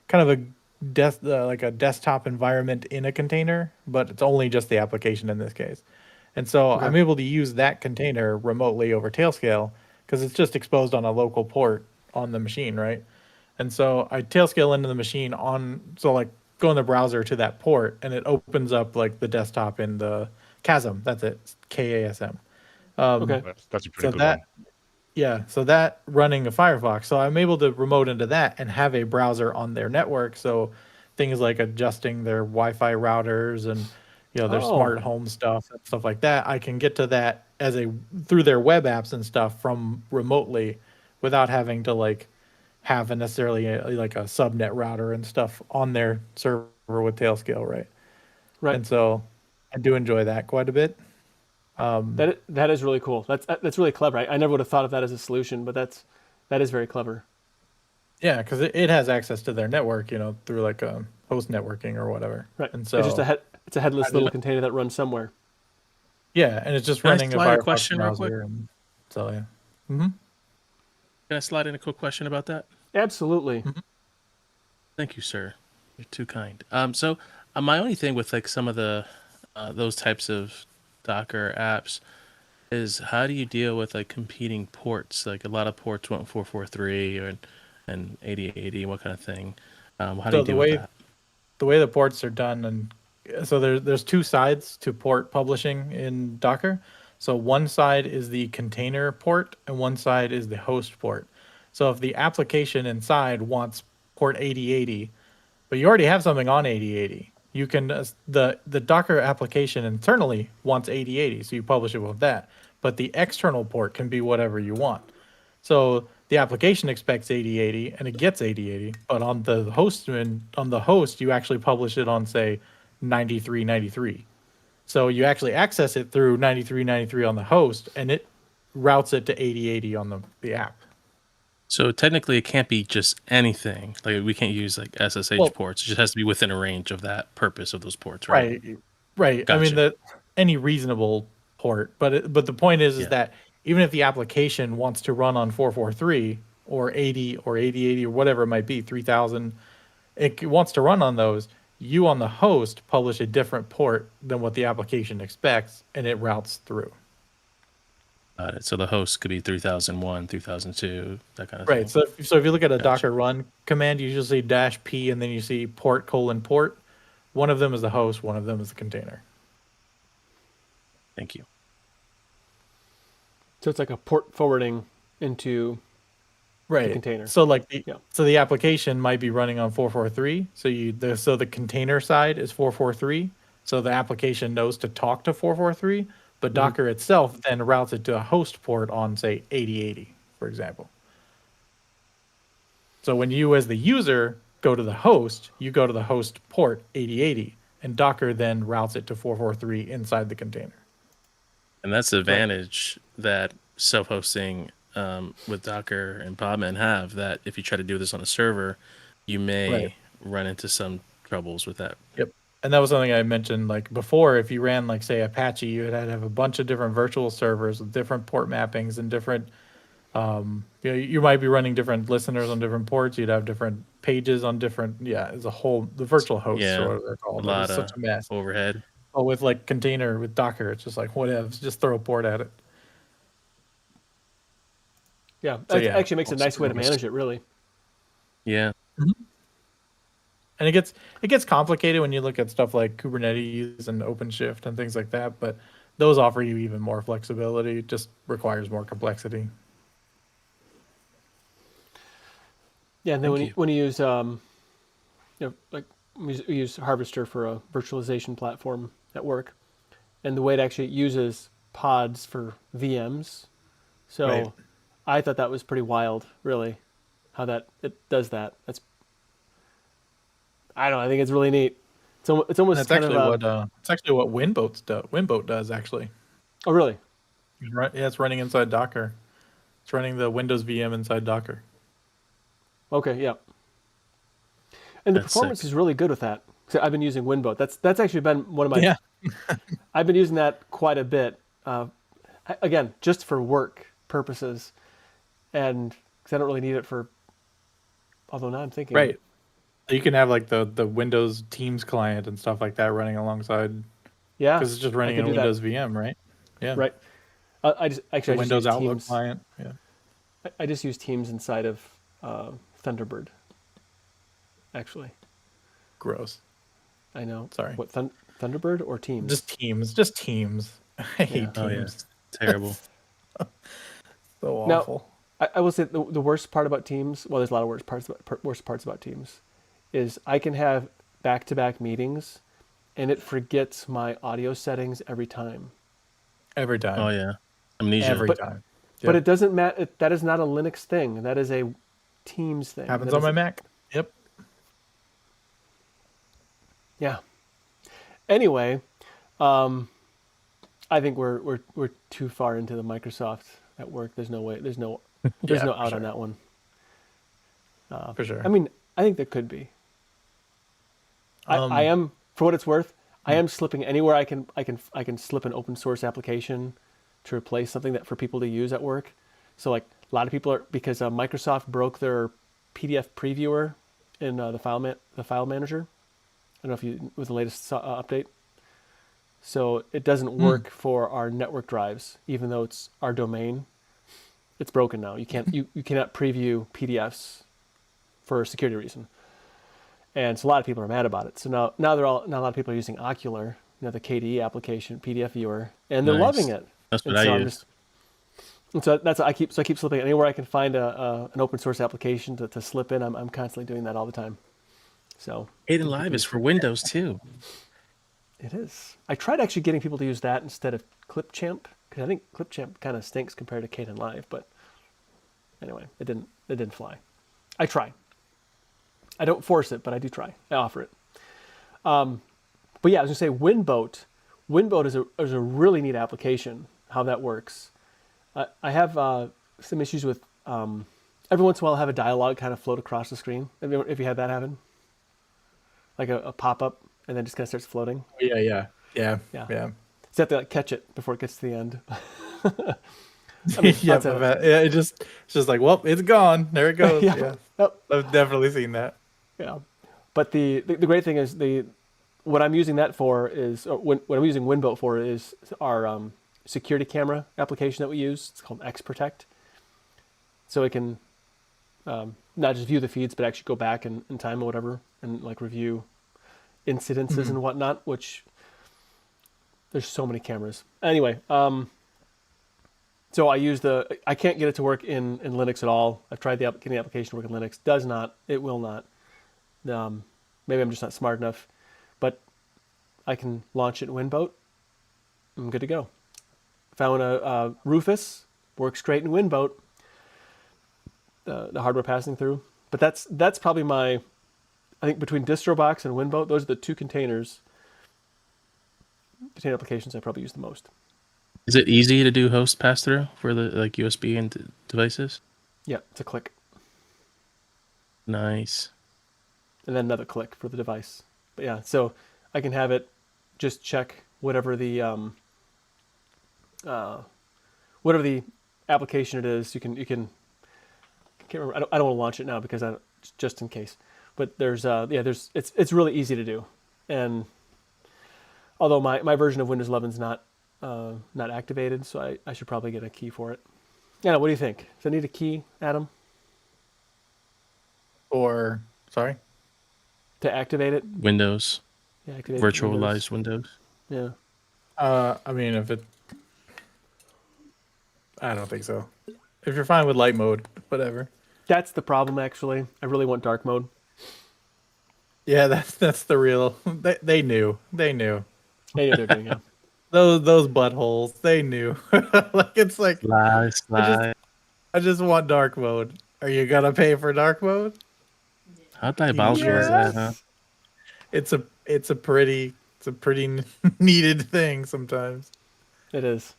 kind of like a desktop environment in a container, but it's only just the application in this case. And so I'm able to use that container remotely over Tailscale because it's just exposed on a local port on the machine, right? And so I Tailscale into the machine like go in the browser to that port, and it opens up like the desktop in the Chasm. That's it, KASM. That's a pretty good one. Yeah, so that running a Firefox, so I'm able to remote into that and have a browser on their network. So things like adjusting their Wi-Fi routers and their smart home stuff like that, I can get to that through their web apps and stuff from remotely, without having to like have necessarily like a subnet router and stuff on their server with Tailscale, right? Right. And so I do enjoy that quite a bit. That is really cool. That's really clever. I never would have thought of that as a solution, but that is very clever. Yeah, because it has access to their network, through like a host networking or whatever. Right. And so It's just it's a headless I little did- container that runs somewhere. yeah, and it's just Can I running a slide a Firefox question real quick? browser. And so yeah. Can I slide in a quick question about that? Absolutely. Thank you, sir. You're too kind. So my only thing with like some of the those types of Docker apps is how do you deal with like competing ports? Like a lot of ports want 443 or and 8080, what kind of thing? How do So you deal with that? the way the ports are done, and so there's two sides to port publishing in Docker. So one side is the container port and one side is the host port. So if the application inside wants port 8080, but you already have something on 8080, you can the Docker application internally wants 8080, so you publish it with that. But the external port can be whatever you want. So the application expects 8080 and it gets 8080, but on the host you actually publish it on say 9393. So you actually access it through 9393 on the host and it routes it to 8080 on the app. So technically, it can't be just anything. Like we can't use like SSH Well- ports. It just has to be within a range of that purpose of those ports, right? Right. I mean Gotcha. any reasonable port, but the point is Yeah. that even if the application wants to run on 443 or 80 or 8080 or whatever it might be, 3000, it wants to run on those, you on the host publish a different port than what the application expects and it routes through. Got it. So the host could be 3001, 3002, that kind of Right. thing. So if you look at a Gotcha. Docker run command, you usually see -p and then you see port:/port. One of them is the host, one of them is the container. Thank you. So it's like a port forwarding into Right. container. So like Yeah. the application might be running on 443. So the container side is 443. So the application knows to talk to 443, but Docker itself then routes it to a host port on say 8080, for example. So when you as the user go to the host, you go to the host port 8080 and Docker then routes it to 443 inside the container. And that's the advantage that self-hosting with Docker and Podman have, that if you try to do this on a server, you may Right. run into some troubles with that. Yep. And that was something I mentioned like before. If you ran like say Apache, you would have a bunch of different virtual servers with different port mappings and different you might be running different listeners on different ports. You'd have different pages on different it's a whole the virtual hosts Yeah, or whatever they're A called. lot It's of such a mess. overhead. But with like container with Docker, it's just like whatever, just throw a port at it. Yeah, So, that yeah, actually makes a also nice way to almost- manage it, really. Yeah. And it gets complicated when you look at stuff like Kubernetes and OpenShift and things like that, but those offer you even more flexibility. It just requires more complexity. Yeah, and then Thank when you use like we use Harvester for a virtualization platform at work, and the way it actually uses pods for VMs. So Right. I thought that was pretty wild, really, how it does that. I don't know. I think it's really neat. It's almost That's kind actually of it's actually what Winboat does actually. oh, really? It's running inside Docker. It's running the Windows VM inside Docker. Okay, yeah. And the That's performance sick. is really good with that. So I've been using Winboat. That's actually been one of my. Yeah. I've been using that quite a bit. Again, just for work purposes, and because I don't really need it for. Although now I'm thinking. Right. You can have like the Windows Teams client and stuff like that running alongside Yeah. because it's just I running could in do that. Windows VM, right? Yeah. Right. I just The actually Windows use Outlook Teams. client. Yeah. I just use Teams inside of Thunderbird. Actually, Gross. I know. Sorry. What Thunderbird or Teams? Just Teams. Just Teams. I hate Oh, yeah. Teams. Terrible. So Now- awful. I will say the worst part about Teams. Well, there's a lot of worst parts about Teams, is I can have back-to-back meetings, and it forgets my audio settings every time. Every time. Oh yeah. Amnesia. Every But- time. But Yep. it doesn't matter. That is not a Linux thing. That is a Teams thing. Happens That on is- my Mac. Yep. Yeah. Anyway, I think we're too far into the Microsoft at work. There's no way. There's no Yeah, for out sure. on that one. For sure. I mean, I think there could be. I am, for what it's worth, I am slipping anywhere I can slip an open source application to replace something that for people to use at work. So like a lot of people are, because Microsoft broke their PDF previewer in the file manager. I don't know if you with the latest update. So it doesn't work for our network drives, even though it's our domain. It's broken now. You cannot preview PDFs for a security reason. And so a lot of people are mad about it. So now a lot of people are using Ocular, the KDE application, PDF viewer, and they're Nice. loving it. That's what And I so use. I keep slipping anywhere I can find an open source application to slip in. I'm constantly doing that all the time. So Aiden Live is for Windows too. it is. I tried actually getting people to use that instead of Clipchamp, because I think Clipchamp kind of stinks compared to Kden Live. But anyway, it didn't fly. I try. I don't force it, but I do try. I offer it. But yeah, I was gonna say Winboat. Winboat is a really neat application. How that works. I have some issues with every once in a while I have a dialogue kind of float across the screen. If you had that happen, like a pop up, and then just kind of starts floating. Yeah. Yeah. Yeah. So you have to like catch it before it gets to the end. Yeah, it's just like, well, it's gone. There it goes. Yeah. Yeah. Yep. I've definitely seen that. Yeah, but the great thing is what I'm using that for is what I'm using Winboat for is our security camera application that we use. It's called XProtect, so it can not just view the feeds, but actually go back in time or whatever, and like review incidences and whatnot. Which there's so many cameras. Anyway, so I can't get it to work in Linux at all. I've tried getting the application to work in Linux. Does not. It will not. Maybe I'm just not smart enough, but I can launch it in Winboat. I'm good to go. Found a Rufus, works great in Winboat. The hardware passing through, but that's probably I think between DistroBox and Winboat, those are the two container applications I probably use the most. Is it easy to do host pass through for the like USB and devices? Yeah, it's a click, Nice. and then another click for the device. But yeah, so I can have it just check whatever the application it is. You can. I can't remember. I don't want to launch it now because just in case. But it's really easy to do, and although my version of Windows 11 is not activated, so I should probably get a key for it. Yeah, what do you think? Does it need a key, Adam, Sorry? to activate it? Windows. Yeah, activate Virtualized Windows. Yeah. I mean, I don't think so. If you're fine with light mode, whatever. That's the problem, actually. I really want dark mode. Yeah, that's the real. They knew. They knew. They know they're doing it. Those buttholes. They knew. It's like Lies. I just want dark mode. Are you gonna pay for dark mode? How diabolical is that, huh? It's a pretty needed thing sometimes. It is.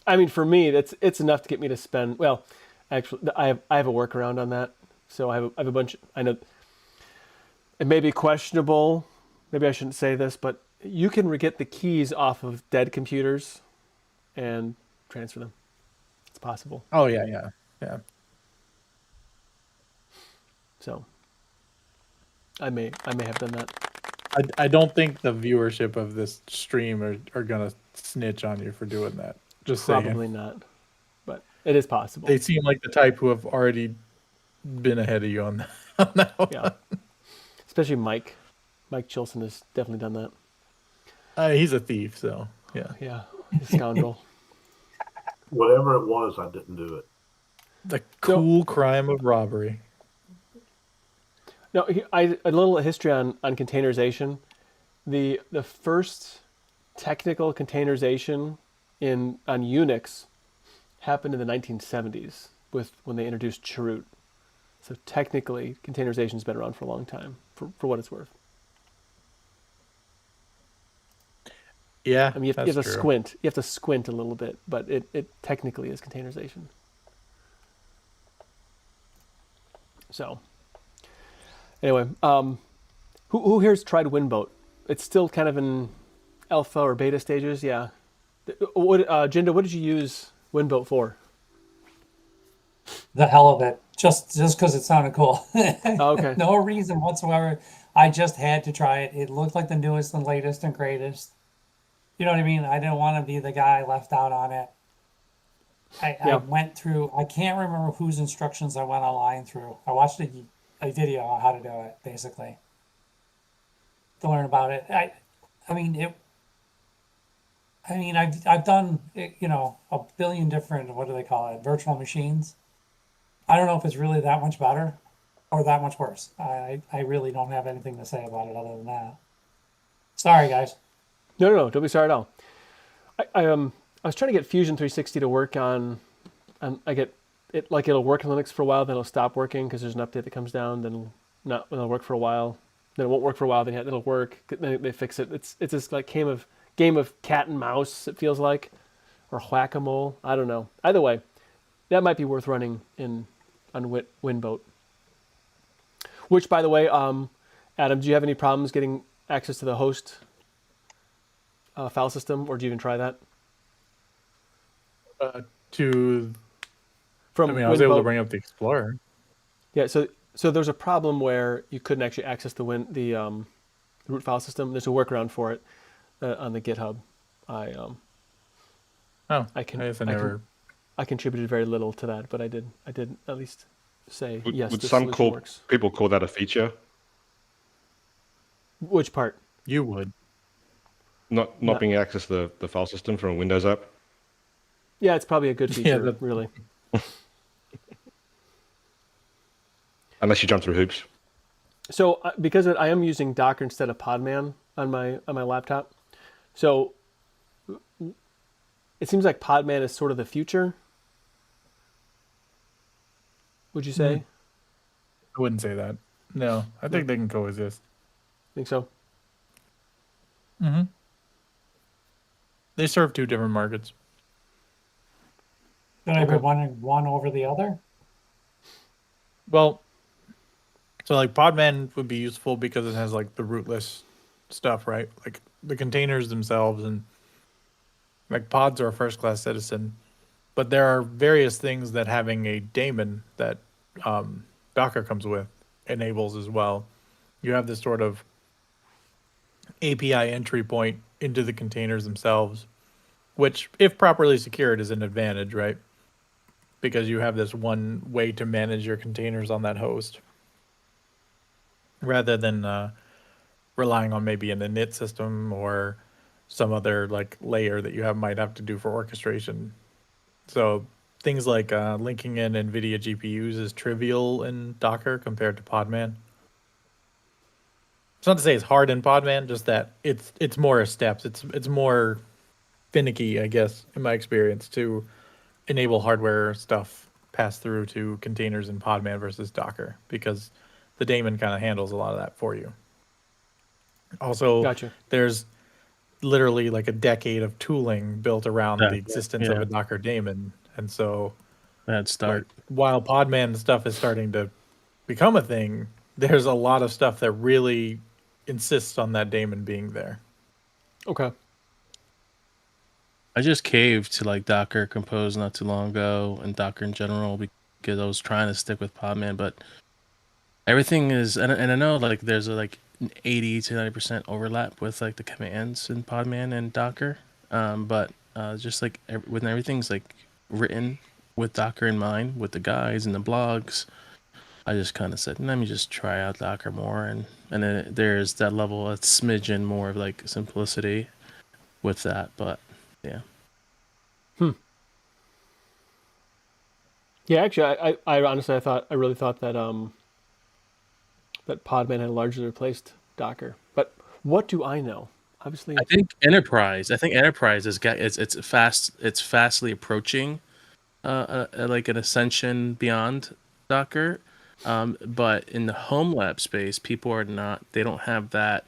I mean, for me, it's enough to get me to spend. Well, actually, I have a workaround on that. So I have a bunch. I know it may be questionable. Maybe I shouldn't say this, but you can get the keys off of dead computers and transfer them. It's possible. Oh yeah. So I may have done that. I don't think the viewership of this stream are gonna snitch on you for doing that. Just Probably saying. not, but it is possible. They seem like the type who have already been ahead of you on that one. Yeah, especially Mike. Mike Chilson has definitely done that. He's a thief, so yeah. Yeah, he's a scoundrel. Whatever it was, I didn't do it. The cool crime of robbery. No, a little history on containerization. The first technical containerization on Unix happened in the 1970s when they introduced chroot. So technically, containerization's been around for a long time, for what it's worth. Yeah, I mean, you have to true. squint. You have to squint a little bit, but it technically is containerization. So, anyway, Who here's tried Winboat? It's still kind of in alpha or beta stages. Yeah. What, Jinder, what did you use Winboat for? The hell of it, just because it sounded cool. Oh, okay. No reason whatsoever. I just had to try it. It looked like the newest and latest and greatest. You know what I mean? I didn't want to be the guy left out on it. I Yeah. went through, I can't remember whose instructions I went online through. I watched a video on how to do it, basically, to learn about it. I mean, I've done, a billion different, what do they call it, virtual machines. I don't know if it's really that much better or that much worse. I really don't have anything to say about it other than that. Sorry, guys. No, don't be sorry at all. I was trying to get Fusion 360 to work on I get it like it'll work in Linux for a while, then it'll stop working because there's an update that comes down, then it'll work for a while, then it won't work for a while, then it'll work, then they fix it. It's this like game of cat and mouse, it feels like, or whack-a-mole. I don't know. Either way, that might be worth running on Winboat. Which, by the way, Adam, do you have any problems getting access to the host file system, or do you even try that? I mean, I was able to bring up the Explorer. Yeah, so there's a problem where you couldn't actually access the root file system. There's a workaround for it on the GitHub. I contributed very little to that, but I did at least say yes. Would this some solution works. people call that a feature? Which part? You would. Not being able to access the file system from a Windows app? Yeah, it's probably a good feature, really. Unless you jump through hoops. So because I am using Docker instead of Podman on my laptop, so it seems like Podman is sort of the future. Would you say? I wouldn't say that. No, I think they can coexist. Think so? Mm-hmm. They serve two different markets. Should I be wanting one over the other? Well, so like Podman would be useful because it has like the rootless stuff, right? Like the containers themselves, and like pods are a first class citizen. But there are various things that having a daemon that Docker comes with enables as well. You have this sort of API entry point into the containers themselves, which, if properly secured, is an advantage, right? Because you have this one way to manage your containers on that host, rather than relying on maybe an init system or some other like layer that you might have to do for orchestration. So things like linking in NVIDIA GPUs is trivial in Docker compared to Podman. It's not to say it's hard in Podman, just that it's more steps. It's more finicky, I guess, in my experience, to enable hardware stuff pass through to containers in Podman versus Docker, because the daemon kind of handles a lot of that for you. Also, Gotcha. There's literally like a decade of tooling built around the existence of a Docker daemon, and so bad start. While Podman stuff is starting to become a thing, there's a lot of stuff that really insists on that daemon being there. Okay. I just caved to like Docker Compose not too long ago, and Docker in general, because I was trying to stick with Podman, but everything is, and I know like there's like 80 to 90% overlap with like the commands in Podman and Docker, but just like when everything's like written with Docker in mind, with the guides and the blogs, I just kind of said, let me just try out Docker more, and then there's that level, a smidgen more of like simplicity with that, but yeah. Yeah, actually, I honestly I really thought that that Podman had largely replaced Docker. But what do I know? Obviously, I think enterprise has got it's fastly approaching like an ascension beyond Docker. But in the home lab space, they don't have that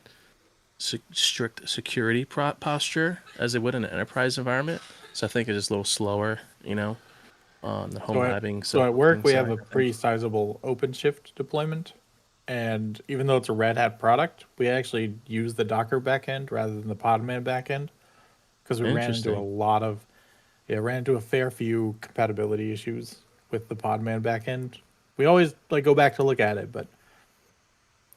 strict security posture as they would in an enterprise environment. So I think it's just a little slower, on the home labbing. So at work, we have a pretty sizable OpenShift deployment. And even though it's a Red Hat product, we actually use the Docker backend rather than the Podman backend because we ran into Interesting. ran into a fair few compatibility issues with the Podman backend. We always like go back to look at it, but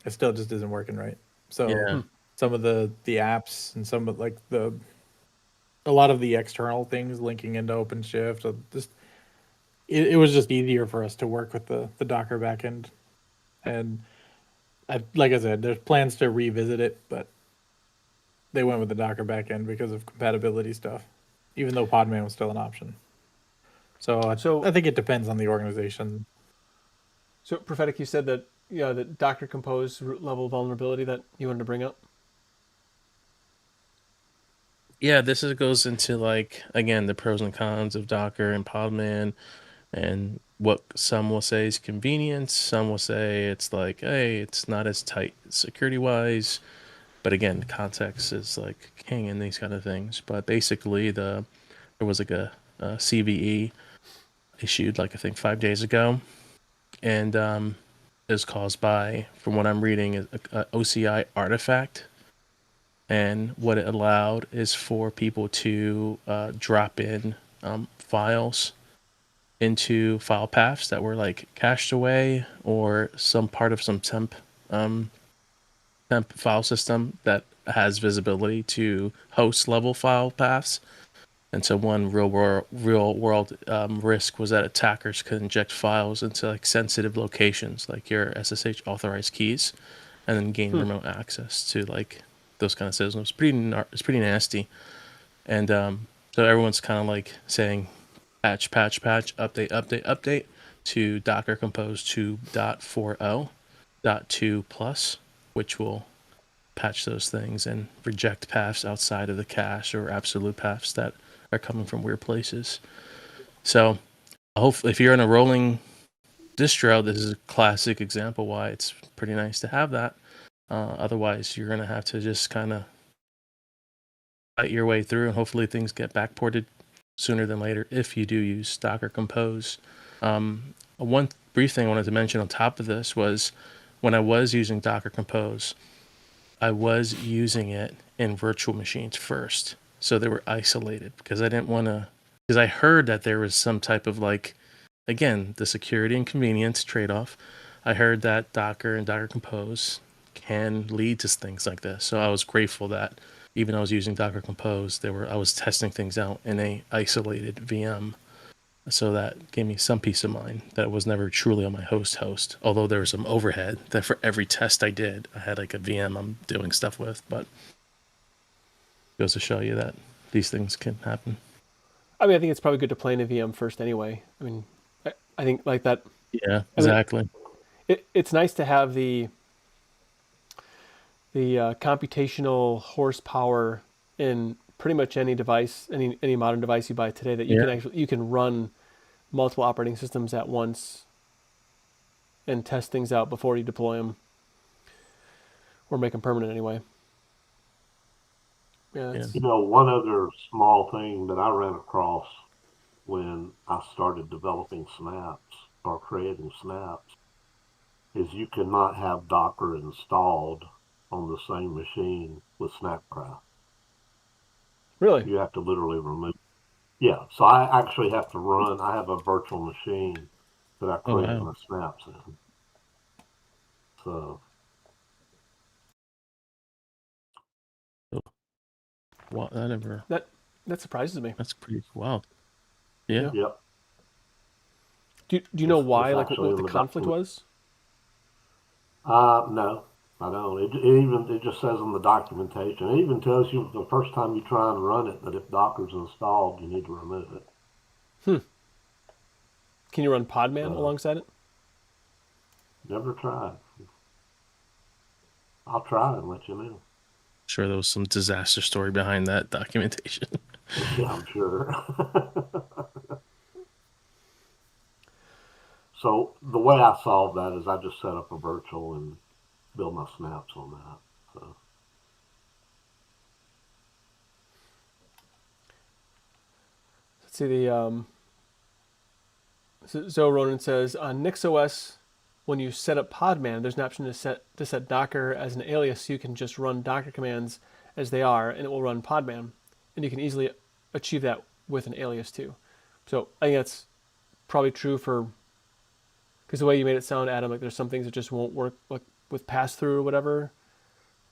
it still just isn't working right. So Yeah. some of the apps and some of like a lot of the external things linking into OpenShift, just it was just easier for us to work with the Docker backend. And like I said, there's plans to revisit it, but they went with the Docker backend because of compatibility stuff, even though Podman was still an option. So So- I think it depends on the organization. So, Prophetic, you said that the Docker Compose root level vulnerability that you wanted to bring up. Yeah, goes into like again the pros and cons of Docker and Podman, and what some will say is convenience, some will say it's like, hey, it's not as tight security wise. But again, context is like king in these kind of things. But basically, there was like a CVE issued like I think 5 days ago, and is caused by, from what I'm reading, a OCI artifact. And what it allowed is for people to drop in files into file paths that were like cached away or some part of some temp file system that has visibility to host level file paths. And so one real world risk was that attackers could inject files into like sensitive locations, like your SSH authorized keys, and then gain remote access to like those kind of systems. It's pretty nasty. And so everyone's kind of like saying patch, update to Docker Compose 2.40.2 plus, which will patch those things and reject paths outside of the cache or absolute paths that are coming from weird places. So hopefully if you're in a rolling distro, this is a classic example why it's pretty nice to have that. Otherwise, you're going to have to just kind of fight your way through, and hopefully things get backported sooner than later if you do use Docker Compose. One brief thing I wanted to mention on top of this was when I was using Docker Compose, I was using it in virtual machines first. So they were isolated because I didn't want to, because I heard that there was some type of like, again, the security and convenience trade-off. I heard that Docker and Docker Compose can lead to things like this. So I was grateful that even though I was using Docker Compose, I was testing things out in a isolated VM. So that gave me some peace of mind that it was never truly on my host. Although there was some overhead that for every test I did, I had like a VM I'm doing stuff with. But it goes to show you that these things can happen. I mean, I think it's probably good to play in a VM first anyway. I mean, I think like that. Yeah, exactly. It's nice to have the computational horsepower in pretty much any device, any modern device you buy today, that you can run multiple operating systems at once and test things out before you deploy them or make them permanent anyway. Yeah, Yeah. You know, one other small thing that I ran across when I started developing snaps or creating snaps is you cannot have Docker installed on the same machine with Snapcraft. Really? You have to literally remove. Yeah, so I actually have to I have a virtual machine that I Oh, create wow. my snaps in. So, Wow, That surprises me. that's pretty wild. Yeah. yep. Do you know why? It's Like actually what in the the conflict document. was? No, I don't. It just says in the documentation. It even tells you the first time you try and run it that if Docker's installed, you need to remove it. Can you run Podman So, alongside it? never tried. I'll try and let you know. Sure, there was some disaster story behind that documentation. Yeah, I'm sure. So the way I solve that is I just set up a virtual and build my snaps on that. So Let's see the Zoe Ronan says on NixOS when you set up Podman, there's an option to set Docker as an alias, so you can just run Docker commands as they are, and it will run Podman, and you can easily achieve that with an alias too. So I think that's probably true for, because the way you made it sound, Adam, like there's some things that just won't work, like with pass through or whatever,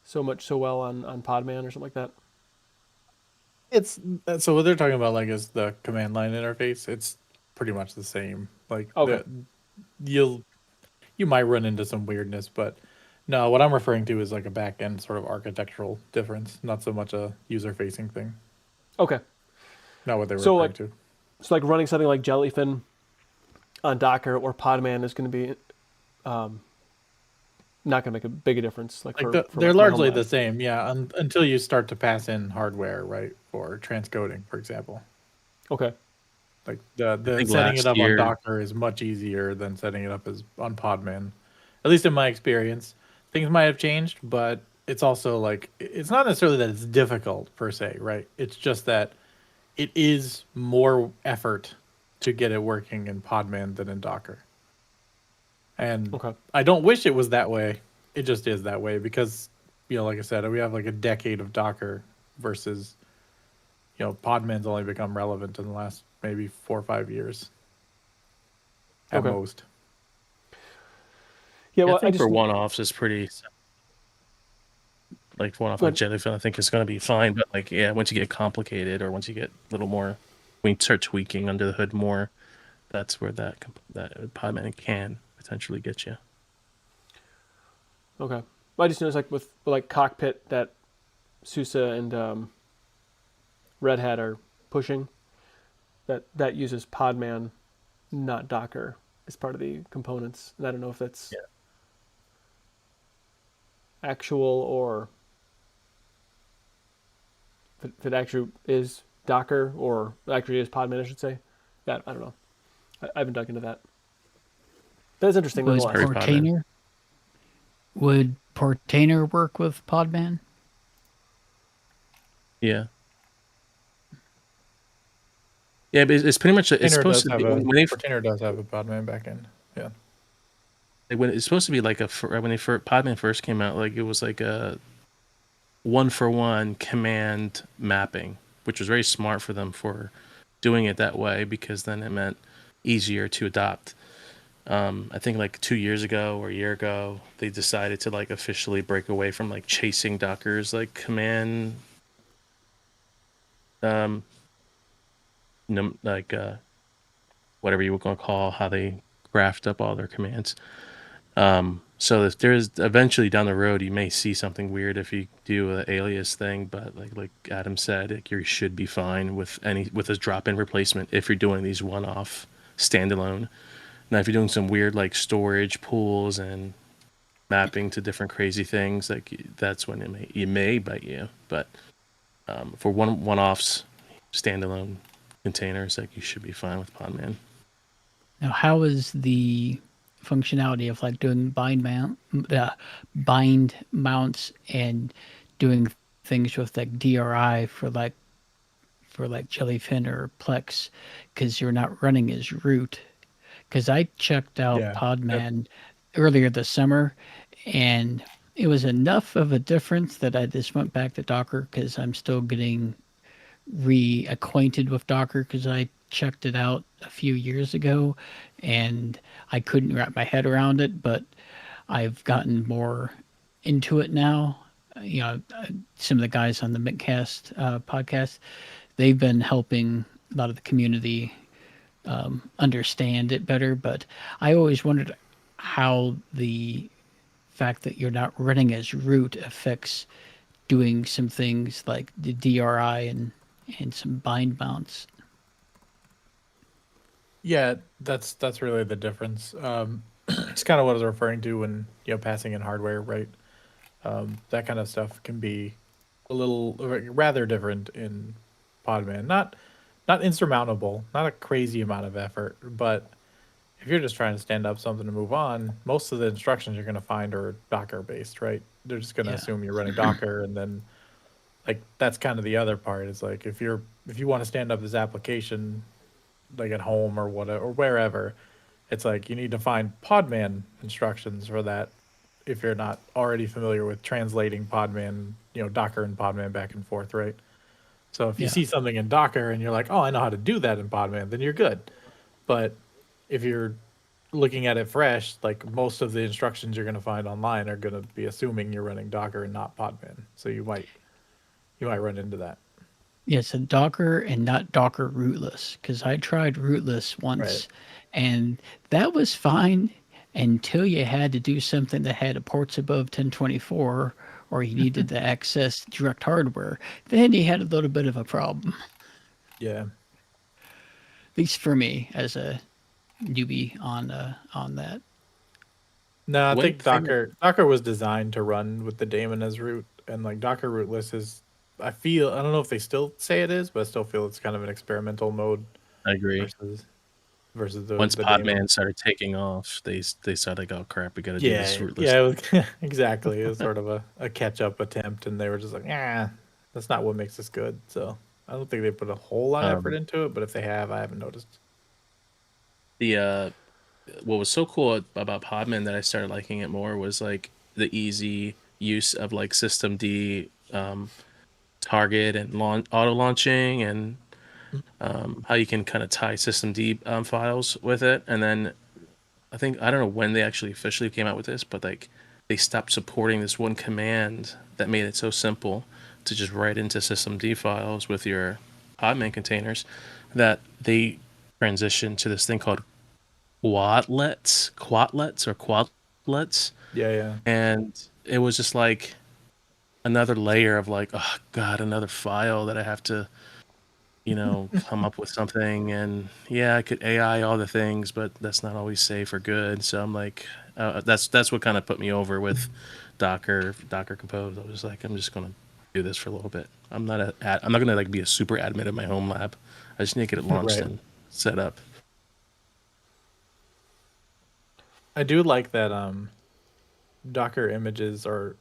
so well on Podman or something like that. It's so what they're talking about, like, is the command line interface. It's pretty much the same. Like, Okay. you might run into some weirdness, but no, what I'm referring to is like a back end sort of architectural difference, not so much a user facing thing. Okay. Not what they were So, referring like, to. So like running something like Jellyfin on Docker or Podman is going to be not going to make a big difference. Like Like for they're my home largely lab. the same, yeah, until you start to pass in hardware, right, for transcoding, for example. Okay. Like the think setting it last up on year- Docker is much easier than setting it up as on Podman. At least in my experience. Things might have changed, but it's also like it's not necessarily that it's difficult per se, right? It's just that it is more effort to get it working in Podman than in Docker. And Okay. I don't wish it was that way. It just is that way because, like I said, we have like a decade of Docker versus, Podman's only become relevant in the last maybe 4 or 5 years at Okay. most. Yeah. Well, I think just for one-offs is pretty. Like one-off like But- Jellyfin, I think is going to be fine. But like, yeah, once you get complicated or once you get a little more, when you start tweaking under the hood more, that's where that Podman can potentially get you. Okay. Well, I just noticed like with like Cockpit that SUSE and Red Hat are pushing that uses Podman, not Docker, as part of the components. And I don't know if that's actual or if it actually is Docker or actually is Podman, I should say. Yeah, I don't know. I haven't dug into that. That's interesting Would nonetheless. very Podman. Portainer work with Podman? Yeah. Yeah, but it's pretty much it's supposed to be Portainer does have a Podman backend. Yeah. when it's supposed to be like when Podman first came out, like it was like a 1-for-1 command mapping, which was very smart for them for doing it that way because then it meant easier to adopt. I think like 2 years ago or a year ago, they decided to like officially break away from like chasing Docker's like command, whatever you were going to call how they graphed up all their commands. So if there's eventually down the road, you may see something weird if you do an alias thing, but like Adam said, like, you should be fine with a drop-in replacement if you're doing these one-off standalone. Now, if you're doing some weird like storage pools and mapping to different crazy things, like that's when it may bite you. But for one-offs, standalone containers, like you should be fine with Podman. Now, how is the functionality of like doing bind mounts and doing things with like DRI for Jellyfin or Plex, because you're not running as root? Because I checked out Yeah. Podman earlier this summer, and it was enough of a difference that I just went back to Docker because I'm still getting reacquainted with Docker because I checked it out a few years ago and I couldn't wrap my head around it, but I've gotten more into it now. Some of the guys on the Mintcast podcast, they've been helping a lot of the community understand it better, but I always wondered how the fact that you're not running as root affects doing some things like the DRI and some bind mounts. Yeah, that's really the difference. It's kind of what I was referring to when passing in hardware, right? That kind of stuff can be a little rather different in Podman. Not insurmountable, not a crazy amount of effort, but if you're just trying to stand up something to move on, most of the instructions you're going to find are Docker based, right? They're just going to assume you're running Docker, and then like that's kind of the other part. Is like if you want to stand up this application like at home or whatever or wherever, it's like you need to find Podman instructions for that if you're not already familiar with translating Podman, Docker and Podman back and forth, right? So if you Yeah. see something in Docker and you're like, oh, I know how to do that in Podman, then you're good. But if you're looking at it fresh, like most of the instructions you're going to find online are going to be assuming you're running Docker and not Podman. So you might run into that. Yeah, so Docker and not Docker rootless, because I tried rootless once, and that was fine until you had to do something that had a ports above 1024, or you needed to access direct hardware. Then you had a little bit of a problem, Yeah. at least for me as a newbie on that. No, I One think thing- Docker was designed to run with the daemon as root, and like Docker rootless is. I don't know if they still say it is, but I still feel it's kind of an experimental mode I agree. versus the Once the daemon. Podman started taking off, they started like, oh crap, we got to do Yeah, this rootless. yeah, it was, exactly. It was sort of a catch up attempt, and they were just like, that's not what makes this good. So I don't think they put a whole lot of effort into it, but if they have, I haven't noticed. The what was so cool about Podman that I started liking it more was like the easy use of like systemd target and auto launching, and how you can kind of tie systemd files with it. And then I don't know when they actually officially came out with this, but like they stopped supporting this one command that made it so simple to just write into systemd files with your Podman containers, that they transitioned to this thing called quadlets or quadlets. Yeah. And it was just like another layer of like, oh god, another file that I have to come up with something. And yeah, I could AI all the things, but that's not always safe or good. So I'm like, that's what kind of put me over with Docker Compose. I was like, I'm just gonna do this for a little bit. I'm not gonna like be a super admin in my home lab. I just need to get it launched Right. and set up. I do like that Docker images are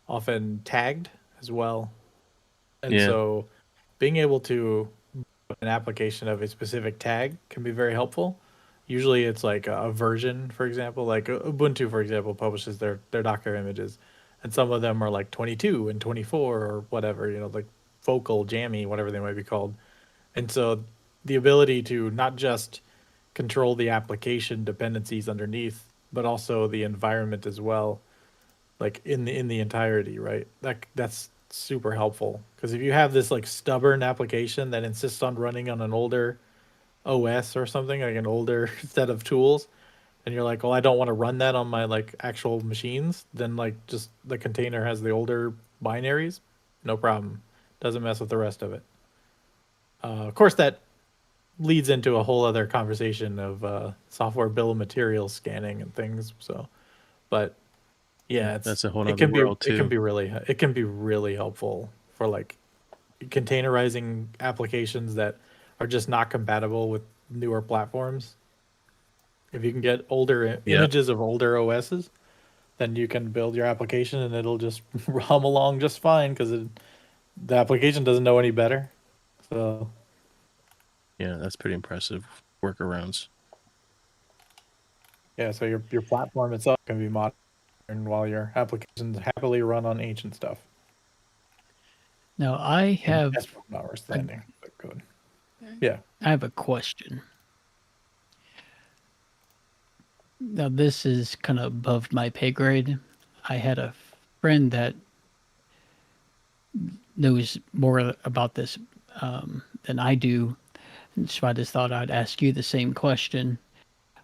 often tagged as well. And Yeah. so being able to put an application of a specific tag can be very helpful. Usually it's like a version, for example, like Ubuntu, for example, publishes their Docker images. And some of them are like 22 and 24 or whatever, like focal, jammy, whatever they might be called. And so the ability to not just control the application dependencies underneath, but also the environment as well, like in the entirety, right? That's super helpful, because if you have this like stubborn application that insists on running on an older OS or something, like an older set of tools, and you're like, well, I don't want to run that on my like actual machines, then like just the container has the older binaries, no problem, doesn't mess with the rest of it. Of course, that leads into a whole other conversation of software bill of materials scanning and things. So, but yeah, That's a whole it nother can be world, too. it can be really helpful for like containerizing applications that are just not compatible with newer platforms. If you can get older images of older OSs, then you can build your application and it'll just hum along just fine, because the application doesn't know any better. So Yeah, that's pretty impressive workarounds. yeah, so your platform itself can be modern while your applications happily run on ancient stuff. Now I have That's notwithstanding, but good. Yeah. I have a question. Now this is kind of above my pay grade. I had a friend that knows more about this than I do, and so I just thought I'd ask you the same question,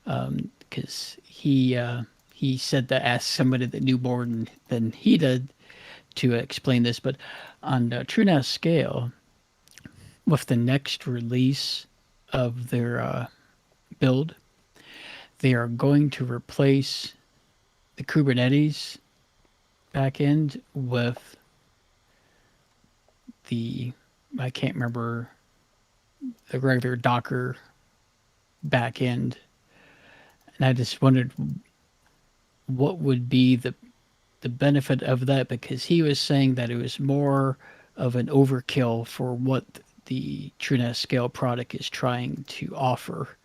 because he said to ask somebody that knew more than he did to explain this. But on TrueNAS Scale, with the next release of their build, they are going to replace the Kubernetes backend with I can't remember, the regular Docker backend. And I just wondered what would be the benefit of that, because he was saying that it was more of an overkill for what the TrueNAS Scale product is trying to offer.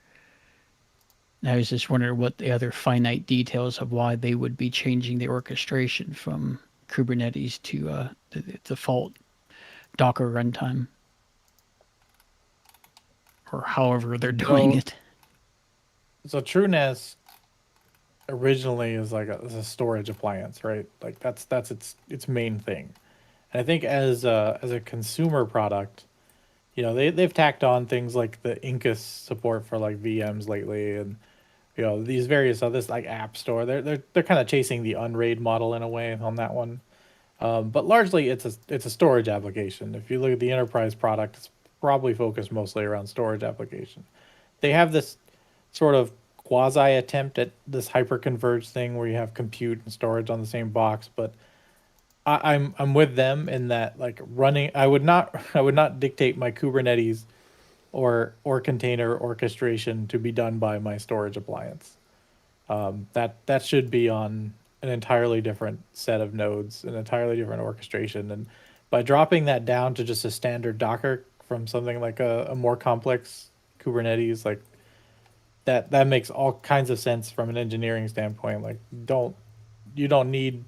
I was just wondering what the other finite details of why they would be changing the orchestration from Kubernetes to the default Docker runtime, or however they're doing So it. so TrueNAS originally is like is a storage appliance, right? Like that's its main thing. And I think as a consumer product, you know, they've tacked on things like the Incus support for like VMs lately, and you know these various others like App Store. They're kind of chasing the Unraid model in a way on that one. But largely it's a storage application. If you look at the enterprise product, it's probably focused mostly around storage application. They have this sort of quasi attempt at this hyper-converged thing where you have compute and storage on the same box, but I'm with them in that like running I would not dictate my Kubernetes or container orchestration to be done by my storage appliance. That should be on an entirely different set of nodes, an entirely different orchestration, and by dropping that down to just a standard Docker from something like a more complex Kubernetes, like that makes all kinds of sense from an engineering standpoint. Like you don't need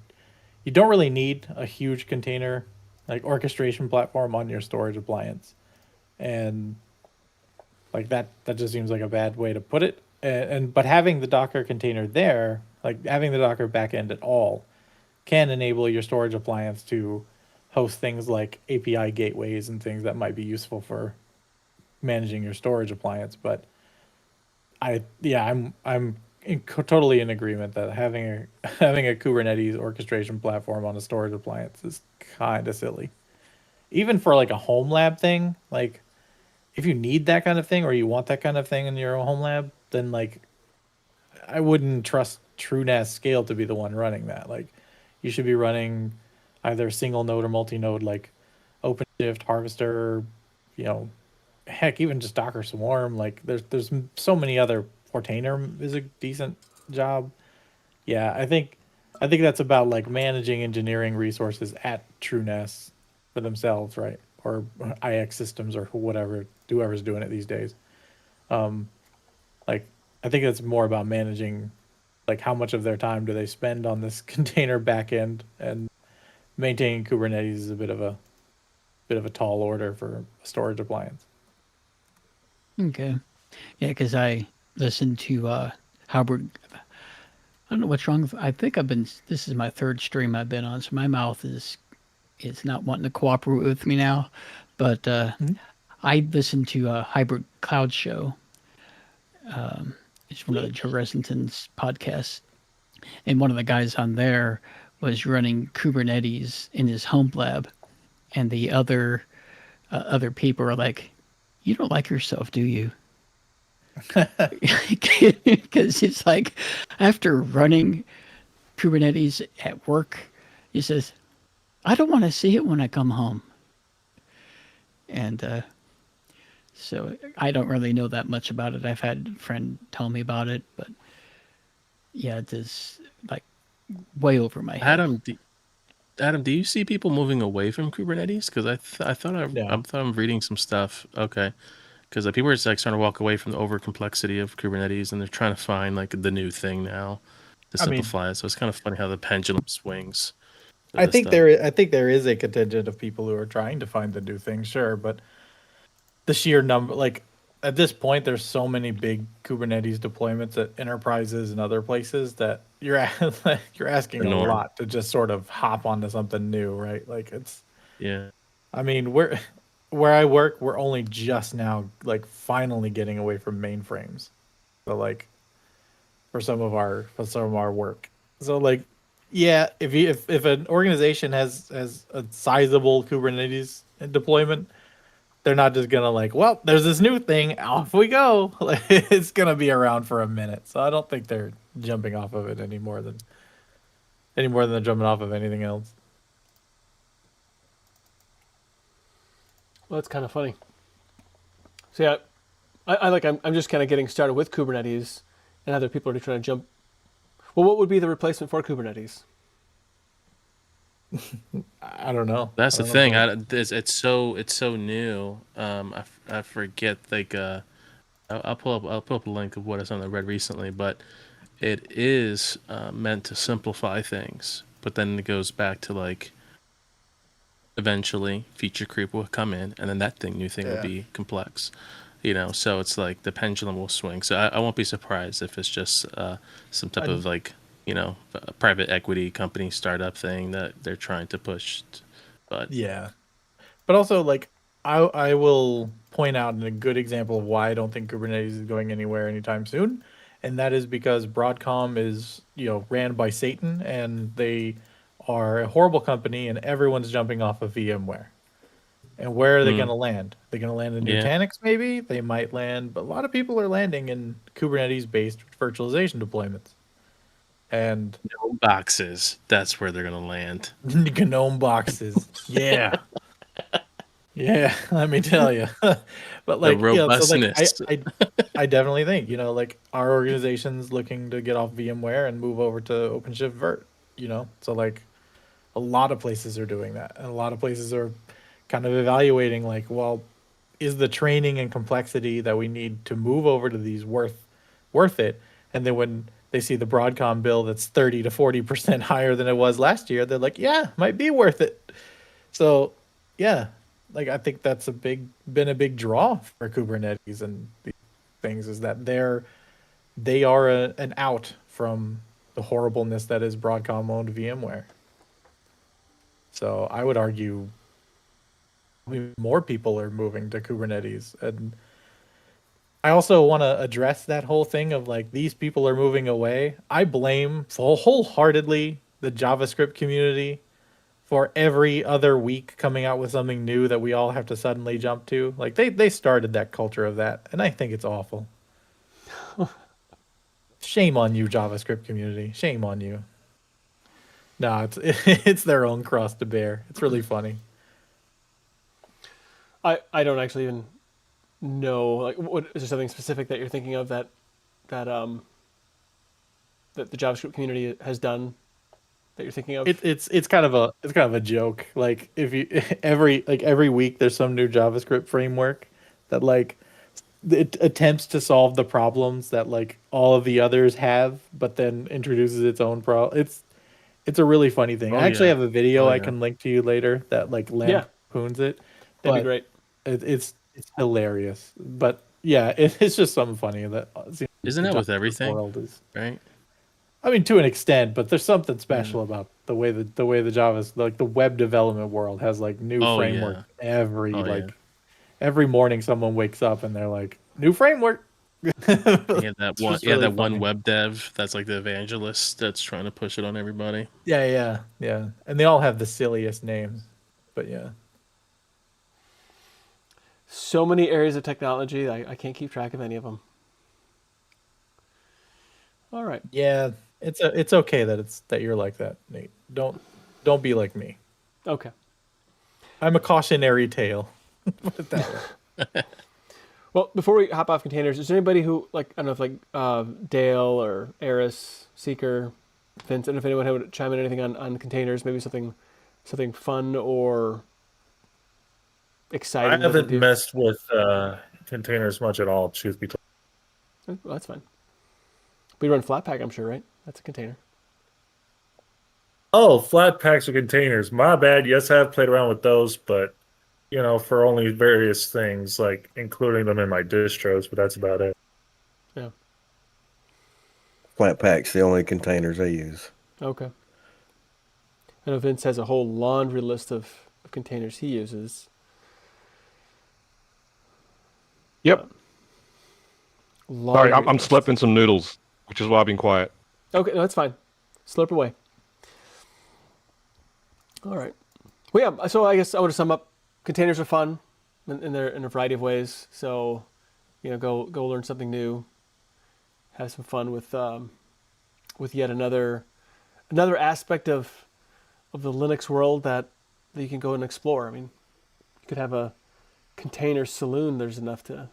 you don't really need a huge container like orchestration platform on your storage appliance, and like that just seems like a bad way to put it. And but having the Docker container there, like having the Docker backend at all, can enable your storage appliance to host things like API gateways and things that might be useful for managing your storage appliance. But totally in agreement that having a having a Kubernetes orchestration platform on a storage appliance is kind of silly. Even for like a home lab thing, like if you need that kind of thing or you want that kind of thing in your home lab, then like I wouldn't trust TrueNAS Scale to be the one running that. Like you should be running either single node or multi-node like OpenShift, Harvester, you know, heck, even just Docker Swarm. Like there's so many other. Portainer is a decent job. Yeah, I think that's about like managing engineering resources at TrueNAS for themselves, right? Or IX systems or whatever, whoever's doing it these days. Um, like I think it's more about managing like how much of their time do they spend on this container backend, and maintaining Kubernetes is a bit of a tall order for a storage appliance. Okay. Yeah, because I listened to Howard. I don't know what's wrong. I think I've been. This is my third stream I've been on, so my mouth is not wanting to cooperate with me now. But I listened to a Hybrid Cloud Show. It's one of the Joe Resington's podcasts, and one of the guys on there was running Kubernetes in his home lab, and the other people are like, "You don't like yourself, do you?" Because it's like after running Kubernetes at work, he says, "I don't want to see it when I come home." And so I don't really know that much about it. I've had a friend tell me about it, but yeah, it is like way over my head. Adam, do you see people moving away from Kubernetes? Because I thought Yeah. I'm reading some stuff. Okay, because people are just like starting to walk away from the over complexity of Kubernetes, and they're trying to find like the new thing now to I mean, simplify it. So it's kind of funny how the pendulum swings. I think there is a contingent of people who are trying to find the new thing, sure, but the sheer number, like at this point, there's so many big Kubernetes deployments at enterprises and other places that you're asking The a norm. lot to just sort of hop onto something new, right? Like it's, Yeah. I mean, where I work, we're only just now like finally getting away from mainframes. So like for some of our work. So like yeah, if an organization has a sizable Kubernetes deployment, they're not just gonna like, well, there's this new thing, off we go. Like, it's gonna be around for a minute. So I don't think they're jumping off of it any more than they're jumping off of anything else. Well, that's kind of funny. So yeah, I'm just kind of getting started with Kubernetes, and other people are trying to jump. Well, what would be the replacement for Kubernetes? I don't know. That's I the don't know. thing. It's so new. I forget like I'll pull up a link of what it's on I read recently, but it is meant to simplify things. But then it goes back to like eventually feature creep will come in, and then that new thing will Yeah. be complex. So it's like the pendulum will swing. So I won't be surprised if it's just some type of like a private equity company startup thing that they're trying to push. But Yeah. But also, like, I will point out a good example of why I don't think Kubernetes is going anywhere anytime soon, and that is because Broadcom is, ran by Satan, and they are a horrible company, and everyone's jumping off of VMware. And where are they going to land? They're going to land in Yeah. Nutanix, maybe? They might land, but a lot of people are landing in Kubernetes-based virtualization deployments. And boxes, that's where they're gonna land. GNOME boxes. Yeah. Yeah, let me tell you. But like, so like robustness. I definitely think, like our organization's looking to get off VMware and move over to OpenShift Vert, So like a lot of places are doing that. And a lot of places are kind of evaluating like, well, is the training and complexity that we need to move over to these worth it? And then when they see the Broadcom bill that's 30 to 40% higher than it was last year, they're like, yeah, might be worth it. So, yeah, like I think that's been a big draw for Kubernetes and these things is that they are an out from the horribleness that is Broadcom owned VMware. So I would argue more people are moving to Kubernetes. And I also want to address that whole thing of like these people are moving away. I blame wholeheartedly the JavaScript community for every other week coming out with something new that we all have to suddenly jump to. Like they started that culture of that, and I think it's awful. Shame on you, JavaScript community. Shame on you. No, it's their own cross to bear. It's really funny. I don't actually even know. Like, what is there something specific that you're thinking of that that the JavaScript community has done that you're thinking of? It's kind of a joke. Like if you every week there's some new JavaScript framework that like it attempts to solve the problems that like all of the others have, but then introduces its own problem. It's a really funny thing. I actually Yeah. have a video I Yeah. can link to you later that like lampoons it. That'd be But great. it's hilarious. But yeah, it's just something funny that Isn't the that with JavaScript everything? world is. Right? I mean, to an extent, but there's something special about the way the Java's like the web development world has like new Oh, framework yeah. every morning someone wakes up and they're like new framework. You have that It's one. just Yeah, really that one funny. web dev that's like the evangelist that's trying to push it on everybody. Yeah, and they all have the silliest names, but yeah. So many areas of technology, I can't keep track of any of them. All right. Yeah, it's okay that you're like that, Nate. Don't be like me. Okay. I'm a cautionary tale. Put it that way. Well, before we hop off containers, is there anybody who, like, I don't know if like Dale or Eris, Seeker, Vince, I don't know if anyone would chime in anything on containers, maybe something fun or exciting. I that they haven't do? messed with containers much at all, truth be told. Well, that's fine. We run Flatpak, I'm sure, right? That's a container. Oh, flat packs of containers. My bad. Yes, I have played around with those, but for only various things, like including them in my distros, but that's about it. Yeah. Flatpak's the only containers I use. Okay. I know Vince has a whole laundry list of containers he uses. Yep. Sorry, Laundry I'm list. slurping some noodles, which is why I've been quiet. Okay, no, that's fine. Slurp away. All right. Well, yeah. So I guess I want to sum up. Containers are fun, in a variety of ways. So, go learn something new. Have some fun with yet another aspect of the Linux world that you can go and explore. I mean, you could have a container saloon. There's enough to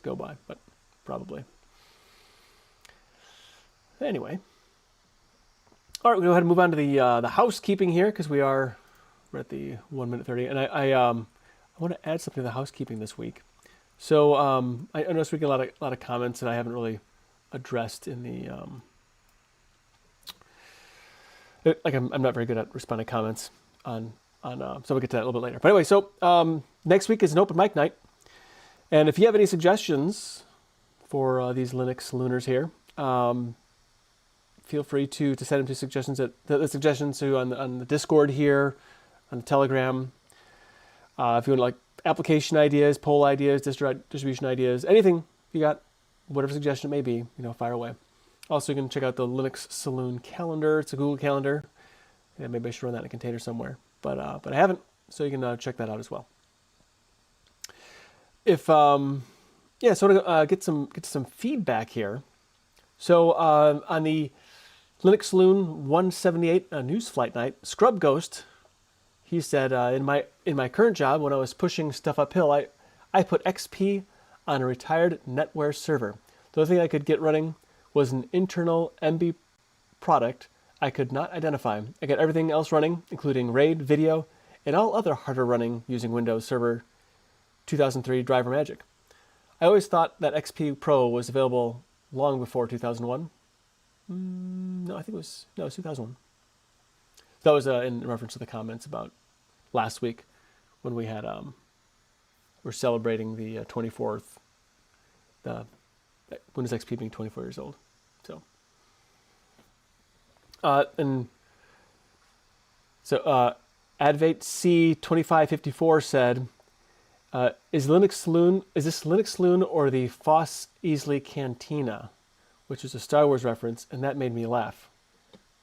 go by, but probably. Anyway. All right, we'll go ahead and move on to the housekeeping here because we're at the 1 minute 30, and I want to add something to the housekeeping this week. So I noticed we get a lot of comments that I haven't really addressed in the like I'm not very good at responding to comments on so we'll get to that a little bit later. But anyway, so next week is an open mic night, and if you have any suggestions for these Linux Lunars here, feel free to send them to suggestions the suggestions to on the Discord here, on the Telegram. If you want like application ideas, poll ideas, distribution ideas, anything you got, whatever suggestion it may be, fire away. Also, you can check out the Linux Saloon calendar. It's a Google calendar. Yeah, maybe I should run that in a container somewhere, but I haven't, so you can check that out as well. If so to get some feedback here. So on the Linux Saloon 178 news flight night, Scrub Ghost, he said, in my current job, when I was pushing stuff uphill, I put XP on a retired NetWare server. The only thing I could get running was an internal MB product I could not identify. I got everything else running, including RAID, video, and all other hardware running using Windows Server 2003 driver magic. I always thought that XP Pro was available long before 2001. No, I think it was 2001. That was in reference to the comments about last week when we had we're celebrating the 24th, the Windows XP being 24 years old. So Advate C2554 said, is this Linux Saloon or the Foss Easley Cantina, which is a Star Wars reference, and that made me laugh.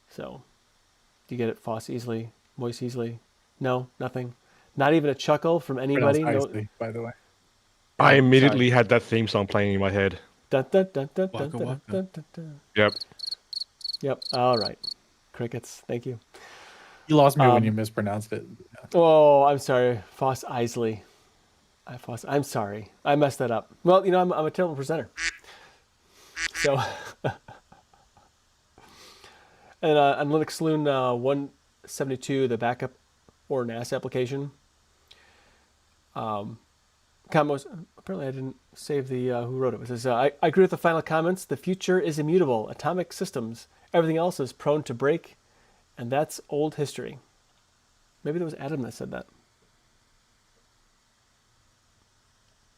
So, do you get it? Foss Easley, Moise Easley? No, nothing. Not even a chuckle from anybody. Pronounced No. Isley, by the way. I immediately had that theme song playing in my head. Dun, dun, dun, dun, Waka dun, dun, waka. dun, dun, dun. Yep. Yep. All right. Crickets. Thank you. You lost me when you mispronounced it. Oh, I'm sorry. Foss Isley. I'm sorry. I messed that up. Well, I'm a terrible presenter. So, and on Linux Saloon 172, the backup or NAS application, comments, apparently I didn't save the who wrote it. It says, I agree with the final comments. The future is immutable. Atomic systems. Everything else is prone to break, and that's old history. Maybe that was Adam that said that.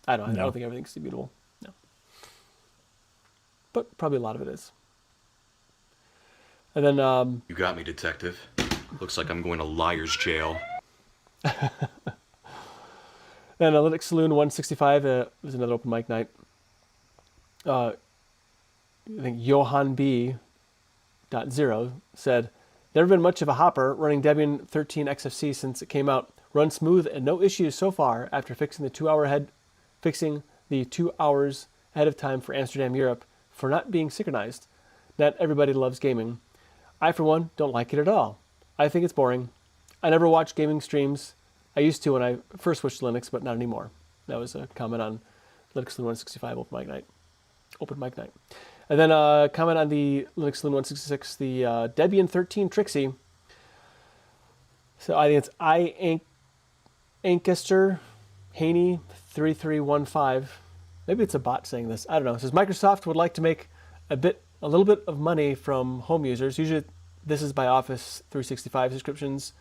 I don't think everything's immutable. No. But probably a lot of it is. And then You got me, detective. Looks like I'm going to liar's jail. then Linux Saloon 165 was another open mic night. I think Johan B. .0 said, never been much of a hopper, running Debian 13 XFC since it came out. Run smooth and no issues so far after fixing the 2 hours ahead of time for Amsterdam, Europe, for not being synchronized. Not everybody loves gaming. I, for one, don't like it at all. I think it's boring. I never watch gaming streams. I used to when I first switched to Linux, but not anymore. That was a comment on Linux Saloon 165 open mic night. And then a comment on the Linux Saloon 166, the Debian 13 Trixie. So I think it's Ancaster Haney 3315. Maybe it's a bot saying this. I don't know. It says Microsoft would like to make a little bit of money from home users. Usually this is by Office 365 subscriptions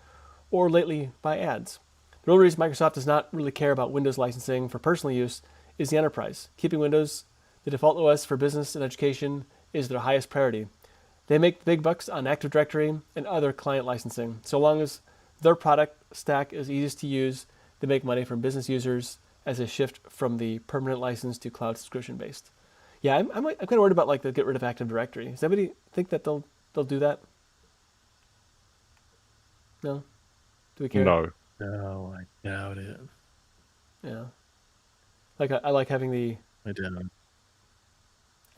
or lately by ads. The real reason Microsoft does not really care about Windows licensing for personal use is the enterprise. Keeping Windows the default OS for business and education is their highest priority. They make big bucks on Active Directory and other client licensing. So long as their product stack is easiest to use, they make money from business users as a shift from the permanent license to cloud subscription based. Yeah, I'm kind of worried about the get rid of Active Directory. Does anybody think that they'll do that? No? Do we care? No. No, I doubt it. Yeah. I like having the. I don't.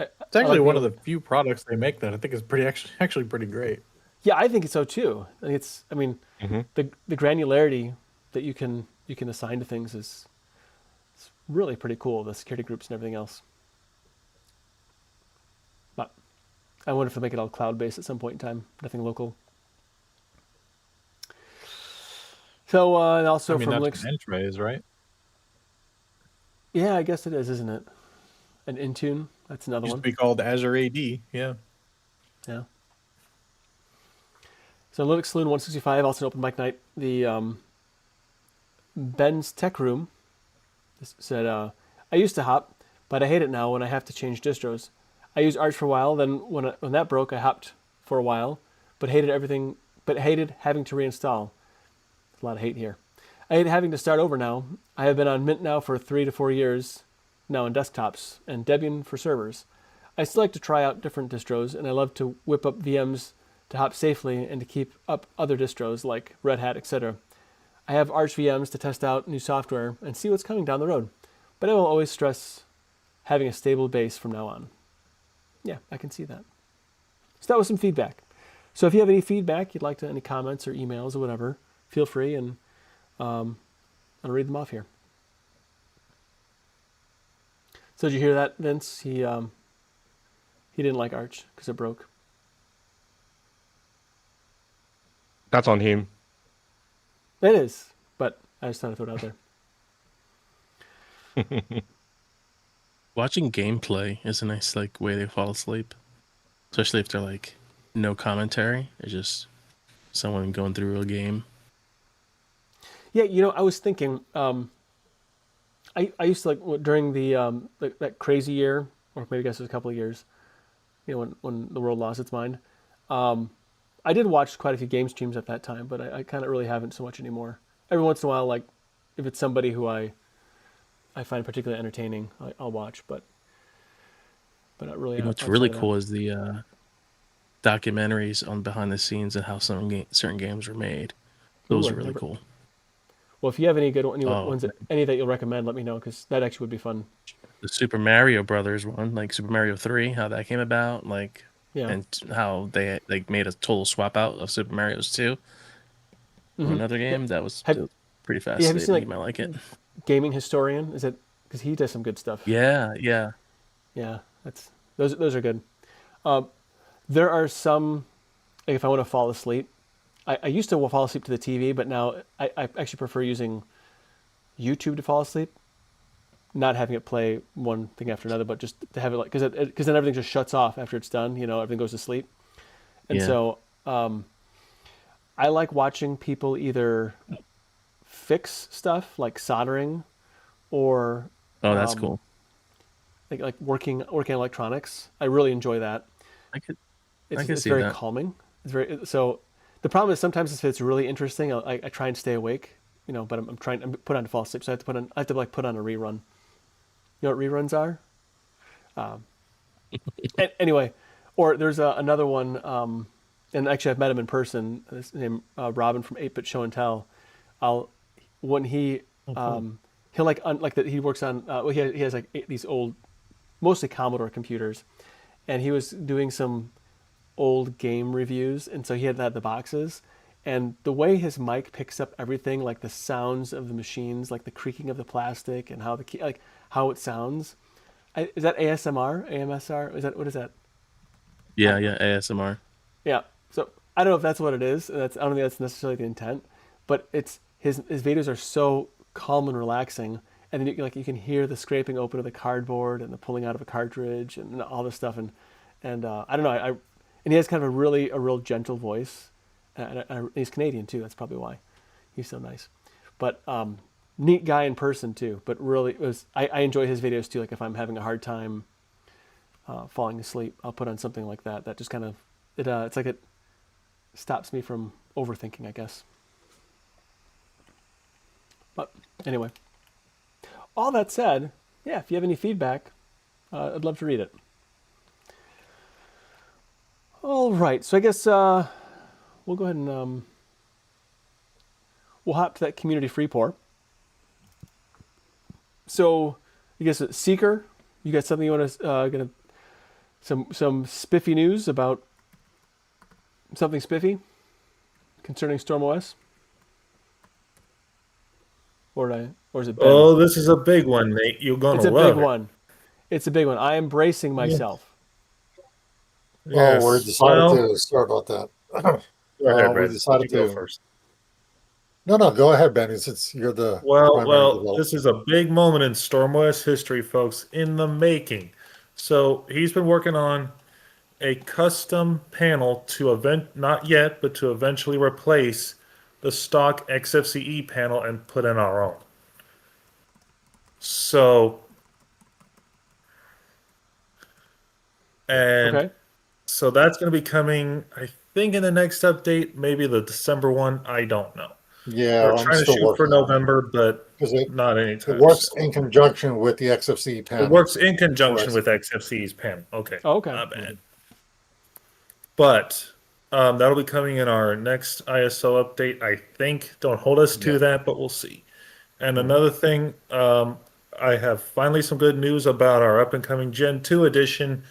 It's actually one of the few products they make that I think is actually pretty great. Yeah, I think so too. The granularity that you can assign to things is really pretty cool. The security groups and everything else. But I wonder if they'll make it all cloud-based at some point in time. Nothing local. So and also from that's Linux. Entrays, right? Yeah, I guess it is, isn't it? An Intune. That's another Used one. to be called Azure AD. Yeah. Yeah. So Linux Saloon 165, also an open mic night. The Ben's Tech Room said, I used to hop, but I hate it now when I have to change distros. I used Arch for a while, then when that broke, I hopped for a while, but hated having to reinstall. There's a lot of hate here. I hate having to start over now. I have been on Mint now for 3 to 4 years now on desktops, and Debian for servers. I still like to try out different distros, and I love to whip up VMs to hop safely and to keep up other distros like Red Hat, etc. I have Arch VMs to test out new software and see what's coming down the road, but I will always stress having a stable base from now on. Yeah, I can see that. So that was some feedback. So if you have any feedback, you'd like to, any comments or emails or whatever, feel free, and I'll read them off here. So did you hear that, Vince? He didn't like Arch because it broke. That's on him. It is, but I just thought I'd throw it out there. Watching gameplay is a nice way to fall asleep, especially if they're no commentary. It's just someone going through a game. Yeah, I was thinking. I used to during the that crazy year, or maybe I guess it was a couple of years. When the world lost its mind. I did watch quite a few game streams at that time, but I kind of really haven't so much anymore. Every once in a while, if it's somebody who I find particularly entertaining, I'll watch, but not really. What's really cool is the documentaries on behind the scenes and how certain games were made. Those are really cool. Well, if you have any good ones, any that you'll recommend, let me know, because that actually would be fun. The Super Mario Brothers one, Super Mario 3, how that came about, and how they made a total swap out of Super Mario's 2 for another game. That was pretty fascinating. Have you seen, you might like it. Gaming Historian, is it? Because he does some good stuff. Yeah. That's those are good. There are some, if I want to fall asleep, I used to fall asleep to the TV, but now I actually prefer using YouTube to fall asleep. Not having it play one thing after another, but just to have it because then everything just shuts off after it's done. Everything goes to sleep. And so I like watching people either fix stuff like soldering, or that's cool. Like working electronics. I really enjoy that. I can It's see very that. calming. It's very so. The problem is sometimes if it's really interesting, I try and stay awake. But I'm put on to fall asleep, so I have to put on a rerun. You know what reruns are? Anyway, or there's another one, and actually I've met him in person. His name Robin from 8-Bit Show and Tell. When he he'll that he works on. He has these old, mostly Commodore computers, and he was doing some old game reviews, and so he had the boxes. And the way his mic picks up everything, like the sounds of the machines, like the creaking of the plastic, and how it sounds. Is that ASMR? AMSR? What is that? Yeah, ASMR. Yeah. So I don't know if that's what it is. I don't think that's necessarily the intent, but it's his videos are so calm and relaxing, and then you can hear the scraping open of the cardboard and the pulling out of a cartridge and all this stuff, and I don't know. And he has kind of a real gentle voice. And he's Canadian too. That's probably why he's so nice. But neat guy in person too. But really, I enjoy his videos too. Like if I'm having a hard time falling asleep, I'll put on something like that. That just kind of it's like it stops me from overthinking, I guess. But anyway, all that said, yeah. If you have any feedback, I'd love to read it. All right. So I guess. We'll go ahead and we'll hop to that community free pour. So, I guess Seeker, you got something you want to some spiffy news about something spiffy concerning StormOS, or is it Ben? Oh, this is a big one, Nate. You're gonna love it. Big one. It's a big one. I am bracing myself. Yes. Oh, we're decided to. Sorry about that. Go ahead, we Brad. decided You go to. first. No, go ahead, Benny, since you're the primary developer. This is a big moment in StormOS history, folks, in the making. So he's been working on a custom panel to not yet, but to eventually replace the stock XFCE panel and put in our own. So, and Okay. so that's going to be coming, I think, in the next update, maybe the December one. I don't know. Yeah, We're I'm trying to still shoot for working on it. November, but 'Cause not it anytime works soon. in conjunction with the XFCE panel. It works in conjunction Correct. with XFCE's panel. Okay. Okay. Not bad. But that'll be coming in our next ISO update, I think. Don't hold us to that, but we'll see. And another thing, I have finally some good news about our up and coming Gen 2 edition.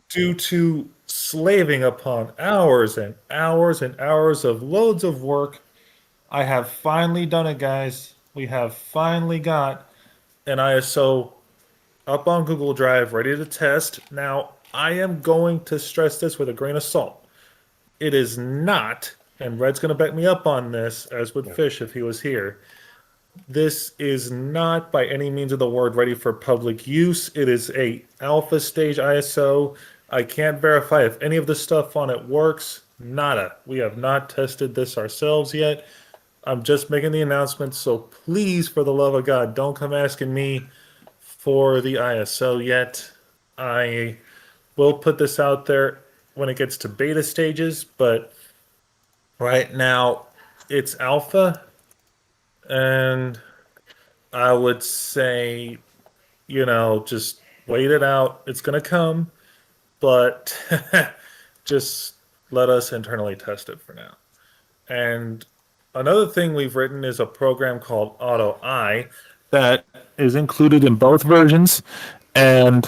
Due to slaving upon hours and hours and hours of loads of work, I have finally done it, guys. We have finally got an ISO up on Google Drive, ready to test. Now, I am going to stress this with a grain of salt. It is not, and Red's going to back me up on this, as would Fish if he was here. This is not by any means of the word ready for public use. It is a alpha stage ISO. I can't verify if any of the stuff on it works. Nada. We have not tested this ourselves yet. I'm just making the announcement, so please, for the love of God, don't come asking me for the ISO yet. I will put this out there when it gets to beta stages, but right now it's alpha, and I would say, just wait it out. It's going to come, but just let us internally test it for now. And another thing we've written is a program called AutoEye that is included in both versions. And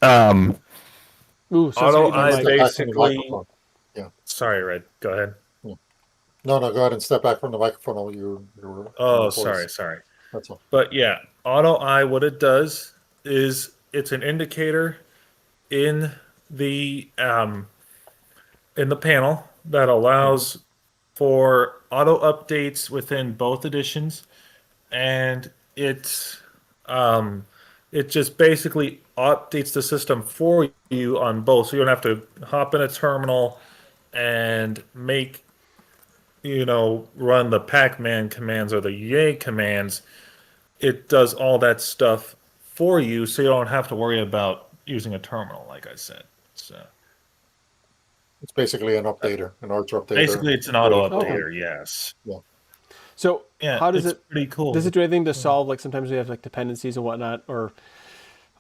Ooh, so AutoEye basically. basically. Yeah. Sorry, Red. Go ahead. No, go ahead and step back from the microphone. Your sorry. That's all. But yeah, AutoEye, what it does is it's an indicator in the panel that allows for auto updates within both editions, and it just basically updates the system for you on both, so you don't have to hop in a terminal and run the Pac-Man commands or the Yay commands. It does all that stuff for you, so you don't have to worry about using a terminal, like I said. So It's basically an updater, an Arch updater. basically, it's an auto Okay. updater. Yes. Yeah. So Yeah. how does it's it? Pretty cool. Does it do anything to solve, like, sometimes we have like dependencies and whatnot, or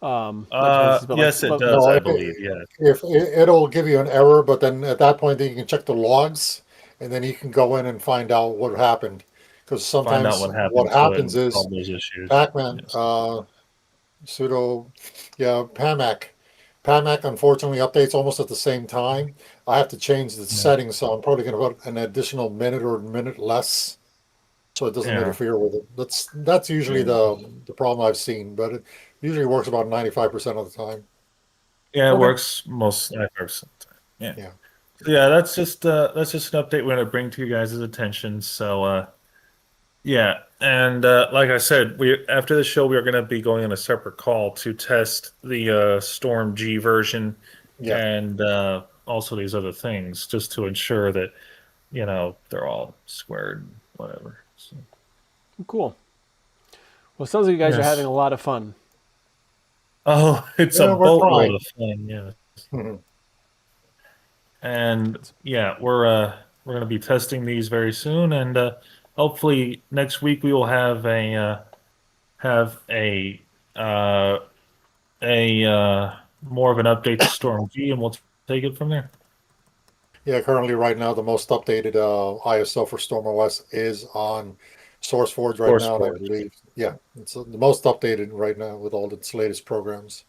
not dependencies, but yes, like, it does. I believe. Yes. If it'll give you an error, but then at that point, then you can check the logs, and then you can go in and find out what happened. Because Find out sometimes what happens to is solve those issues. Pac-Man, Yes. PAMAC. PAMAC unfortunately updates almost at the same time. I have to change the settings, so I'm probably going to put an additional minute or minute less, so it doesn't Yeah. interfere with it. That's usually the problem I've seen, but it usually works about 95% of the time. Yeah, it Okay. works most 90%. Yeah. Yeah. So yeah, that's just an update we're gonna bring to you guys' attention. So yeah, and like I said, after the show we are gonna be going on a separate call to test the Storm G version Yeah. and also these other things, just to ensure that they're all squared, whatever. So, cool. Well, it sounds like you guys are Yes. having a lot of fun. oh, it's Yeah, a we're boatload trying. of fun, yeah. Mhm. And yeah, we're going to be testing these very soon, and hopefully next week we will have a more of an update to Storm G, and we'll take it from there. Yeah, currently right now the most updated ISO for StormOS is on SourceForge right now, and I SourceForge. believe, yeah, it's the most updated right now with all its latest programs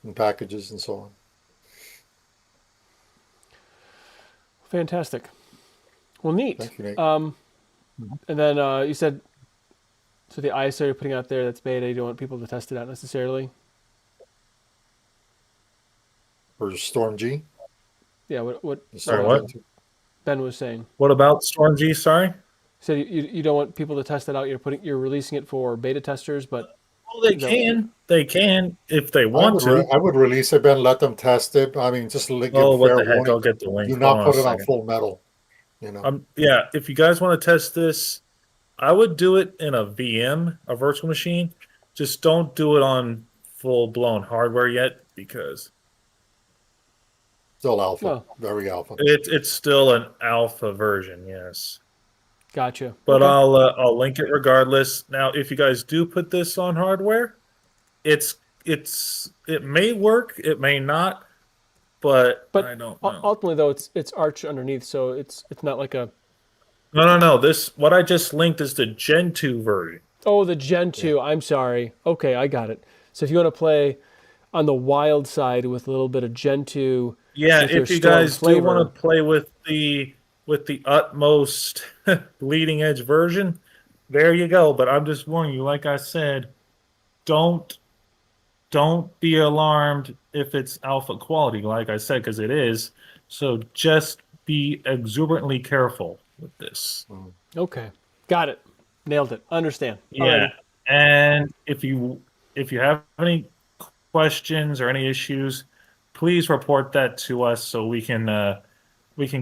and packages and so on. Fantastic. Well, neat. Thank you, Nate. And then you said, so the ISO you're putting out there that's beta, you don't want people to test it out necessarily. For Storm G. Yeah. What Sorry, what? Ben was saying. What about Storm G? Sorry. So you don't want people to test it out. You're releasing it for beta testers, but Well, they is that- can. They can if they want to. I would release it, Ben. Let them test it. I mean, just give Oh, what fair the heck? warning. I'll get the link. Do Hold not on a put it on second. full metal. Yeah, if you guys want to test this, I would do it in a VM, a virtual machine. Just don't do it on full blown hardware yet because Still alpha, Well. very alpha. it's still an alpha version. Yes. Gotcha. But Okay. I'll link it regardless. Now, if you guys do put this on hardware, it may work, it may not, but I don't know. Ultimately, though, it's Arch underneath, so it's not like a. No. This what I just linked is the Gen 2 version. Oh, the Gen 2. I'm sorry. Okay, I got it. So if you want to play on the wild side with a little bit of Gen 2, Yeah, with your if you Storm guys do flavor, want to play with the utmost bleeding edge version, there you go. But I'm just warning you, like I said, don't be alarmed if it's alpha quality, like I said, because it is. So just be exuberantly careful with this. Okay, got it. Nailed it. Understand. Yeah, Alrighty. and if you have any questions or any issues, please report that to us so we can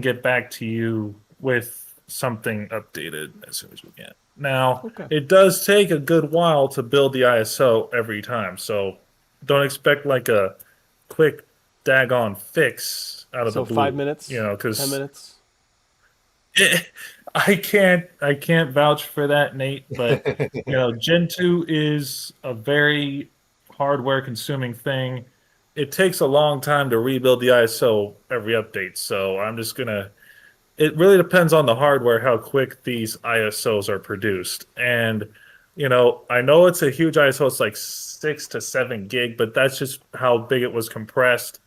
get back to you with something updated as soon as we can. Now, Okay. it does take a good while to build the ISO every time, so don't expect like a quick daggone fix out of So the blue. 5 minutes. 10 10 minutes. I can't vouch for that, Nate, but Gen 2 is a very hardware consuming thing. It takes a long time to rebuild the ISO every update, so I'm just gonna it really depends on the hardware how quick these ISOs are produced. And I know it's a huge ISO, it's like 6 to 7 gig, but that's just how big it was compressed.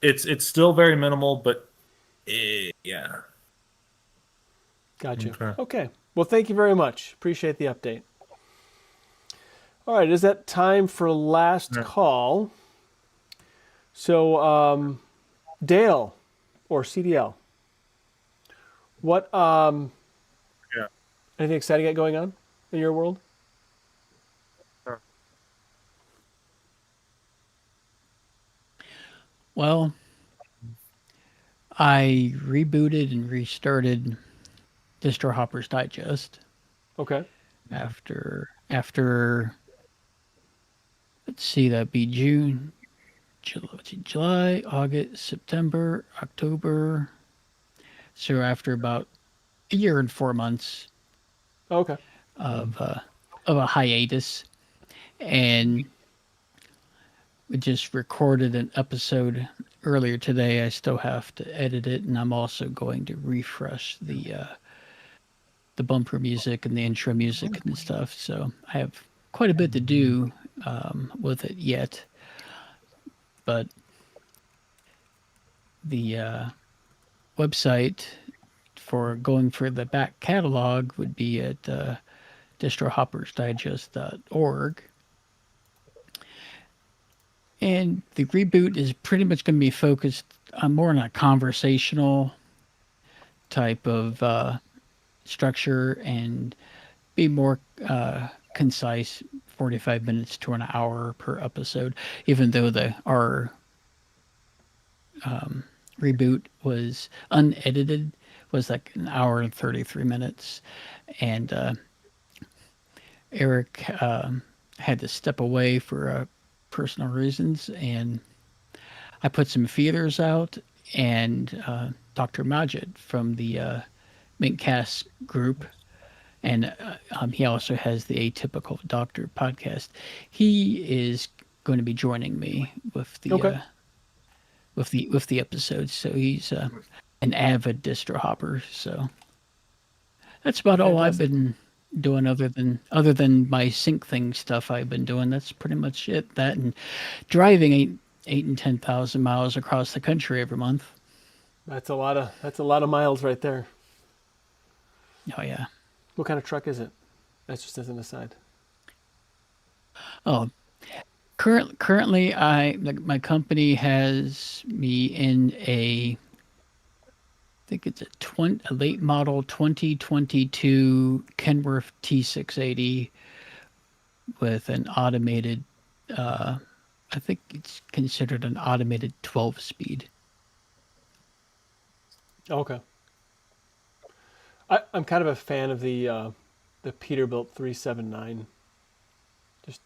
It's still very minimal, but yeah. Gotcha. Okay. Well, thank you very much. Appreciate the update. All right, is that time for last call? So, Dale or CDL, what anything exciting got going on in your world? Well, I rebooted and restarted Distro Hopper's Digest Okay. after let's see, that'd be June, July, August, September, October. So after about a year and 4 months Okay. of a hiatus, and we just recorded an episode earlier today. I still have to edit it, and I'm also going to refresh the bumper music and the intro music and stuff. So I have quite a bit to do with it yet, but the website for going for the back catalog would be at distrohoppersdigest.org. And the reboot is pretty much going to be focused on more on a conversational type of structure and be more concise, 45 minutes to an hour per episode, even though our reboot was unedited, was like an hour and 33 minutes. And Eric had to step away for personal reasons, and I put some feelers out, and Dr. Majid from the Mintcast group, and he also has the Atypical Doctor podcast. He is going to be joining me with the with the episodes. So he's an avid distro hopper. So that's about all I've been doing, other than my Syncthing stuff I've been doing. That's pretty much it. That and driving 8 and 10,000 miles across the country every month. That's a lot of miles right there. Oh yeah. What kind of truck is it? That's just as an aside. Oh, currently my company has me in a think it's a late model 2022 Kenworth T680 with an automated, I think it's considered an automated 12-speed. Okay. I'm kind of a fan of the Peterbilt 379. Just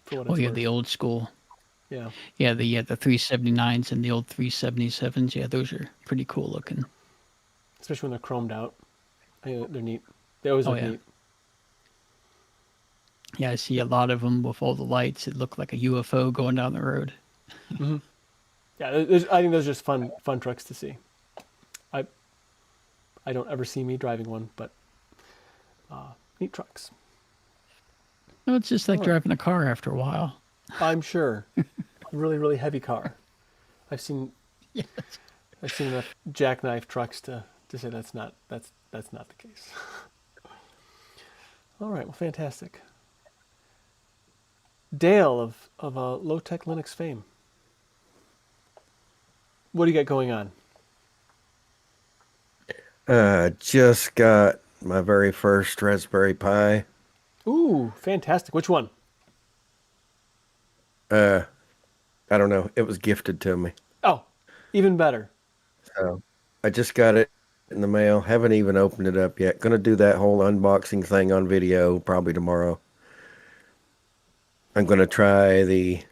for what it's Oh yeah, worth. the old school. Yeah. Yeah, the 379s and the old 377s. Yeah, those are pretty cool looking. Especially when they're chromed out. They're neat. They always Oh, look yeah. neat. Yeah, I see a lot of them with all the lights. It looked like a UFO going down the road. Yeah, I think those are just fun trucks to see. I don't ever see me driving one, but neat trucks. No, it's just like All right. driving a car after a while. I'm sure. Really, really heavy car. I've seen Yes. enough jackknife trucks to say that's not the case. All right, well, fantastic. Dale of Low Tech Linux fame. What do you got going on? Just got my very first Raspberry Pi. Ooh, fantastic. Which one? I don't know. It was gifted to me. Oh, even better. So I just got it in the mail. Haven't even opened it up yet. Gonna do that whole unboxing thing on video probably tomorrow. I'm gonna try the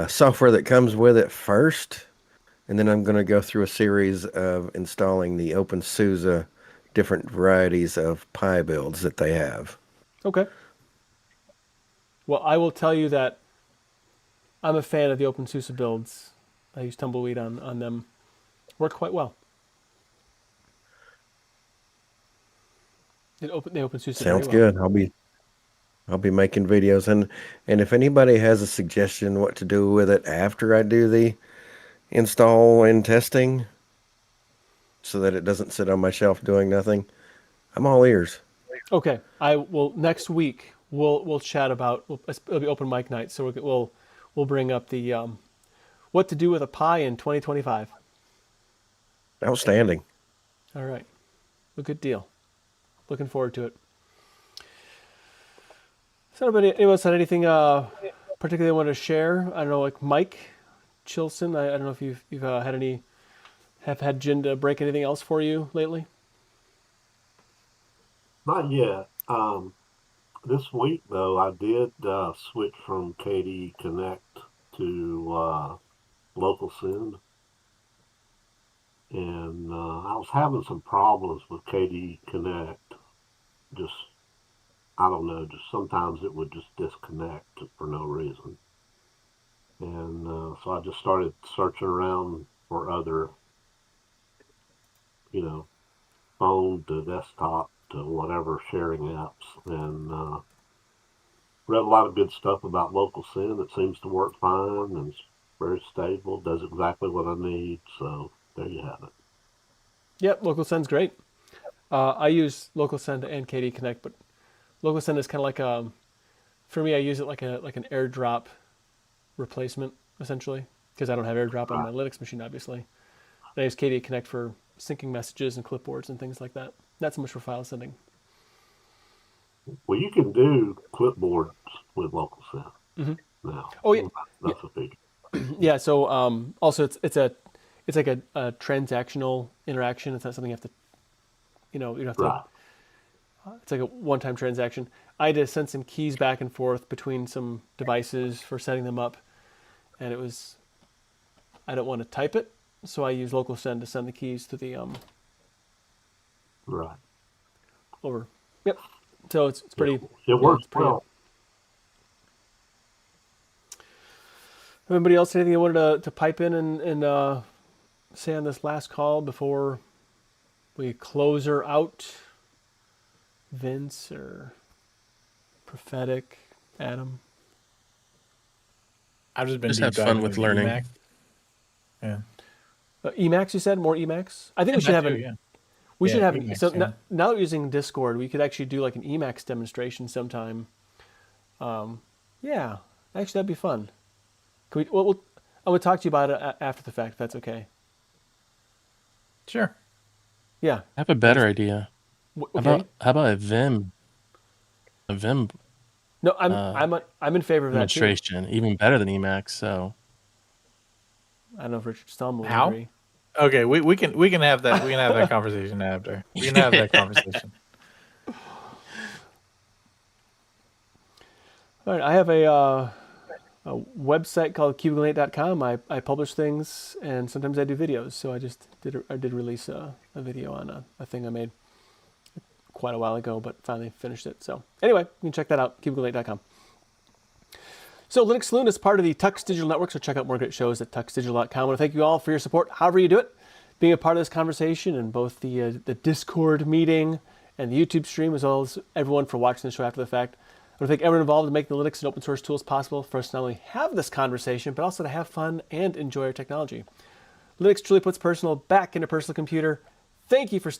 software that comes with it first, and then I'm gonna go through a series of installing the OpenSUSE different varieties of Pi builds that they have. Okay. Well, I will tell you that I'm a fan of the OpenSUSE builds. I use Tumbleweed on them. Work quite well. They OpenSUSE Sounds very well. good. I'll be making videos, and if anybody has a suggestion what to do with it after I do the install and testing, so that it doesn't sit on my shelf doing nothing, I'm all ears. Okay, I will next week. We'll chat about. It'll be open mic night, so we'll bring up the what to do with a Pi in 2025. Outstanding. All right, a good deal. Looking forward to it. So anyone else had anything particularly want to share? I don't know, like Mike Chilson. I don't know if you've have had Jin to break anything else for you lately. Not yet. This week though, I did switch from KD Connect to Local Send, and I was having some problems with KD Connect. Just I don't know, just sometimes it would just disconnect for no reason. And so I just started searching around for other, phone to desktop to whatever sharing apps, and read a lot of good stuff about Local Send. It seems to work fine and it's very stable, does exactly what I need. So there you have it. Yep, Local Send's great. I use Local Send and KD Connect, but Local Send is kind of like for me, I use it like an AirDrop replacement essentially, because I don't have AirDrop on my Linux machine, obviously. And I use KD Connect for syncing messages and clipboards and things like that. Not so much for file sending. Well, you can do clipboards with Local Send now. Oh yeah, That's a feature. yeah. So also it's like a transactional interaction. It's not something you have to, you don't have to. Right. It's like a one-time transaction. I had to send some keys back and forth between some devices for setting them up, and I don't want to type it, so I use Local Send to send the keys to the Right. over. Yep. So it's pretty. It works it's pretty- well. Anybody else anything you wanted to pipe in and say on this last call before we close her out? Vince or Prophetic, Adam? I've just been Just deep have fun diving with into learning. Emacs. Yeah. Emacs, you said? More Emacs? I think we And should that have too, yeah. we Yeah, should have Emacs, so yeah. now that we're using Discord, we could actually do like an Emacs demonstration sometime. Yeah, actually that'd be fun. Can we? I would talk to you about it after the fact. If that's okay. Sure. Yeah. I have a better idea. Okay. How about a Vim? A Vim No, I'm in favor of that too. demonstration, even better than Emacs. So I don't know if Richard Stallman will How? agree. Okay, we can have that. We can have that conversation after. We can have that conversation. All right, I have a website called cubicle8.com. I publish things, and sometimes I do videos. So I did release a video on a thing I made quite a while ago, but finally finished it. So anyway, you can check that out, cubicle8.com. So Linux Saloon is part of the Tux Digital Network, so check out more great shows at tuxdigital.com. I want to thank you all for your support, however you do it, being a part of this conversation, and both the Discord meeting and the YouTube stream, as well as everyone for watching the show after the fact. I want to thank everyone involved in making the Linux and open source tools possible for us to not only have this conversation, but also to have fun and enjoy our technology. Linux truly puts personal back into personal computer. Thank you for stopping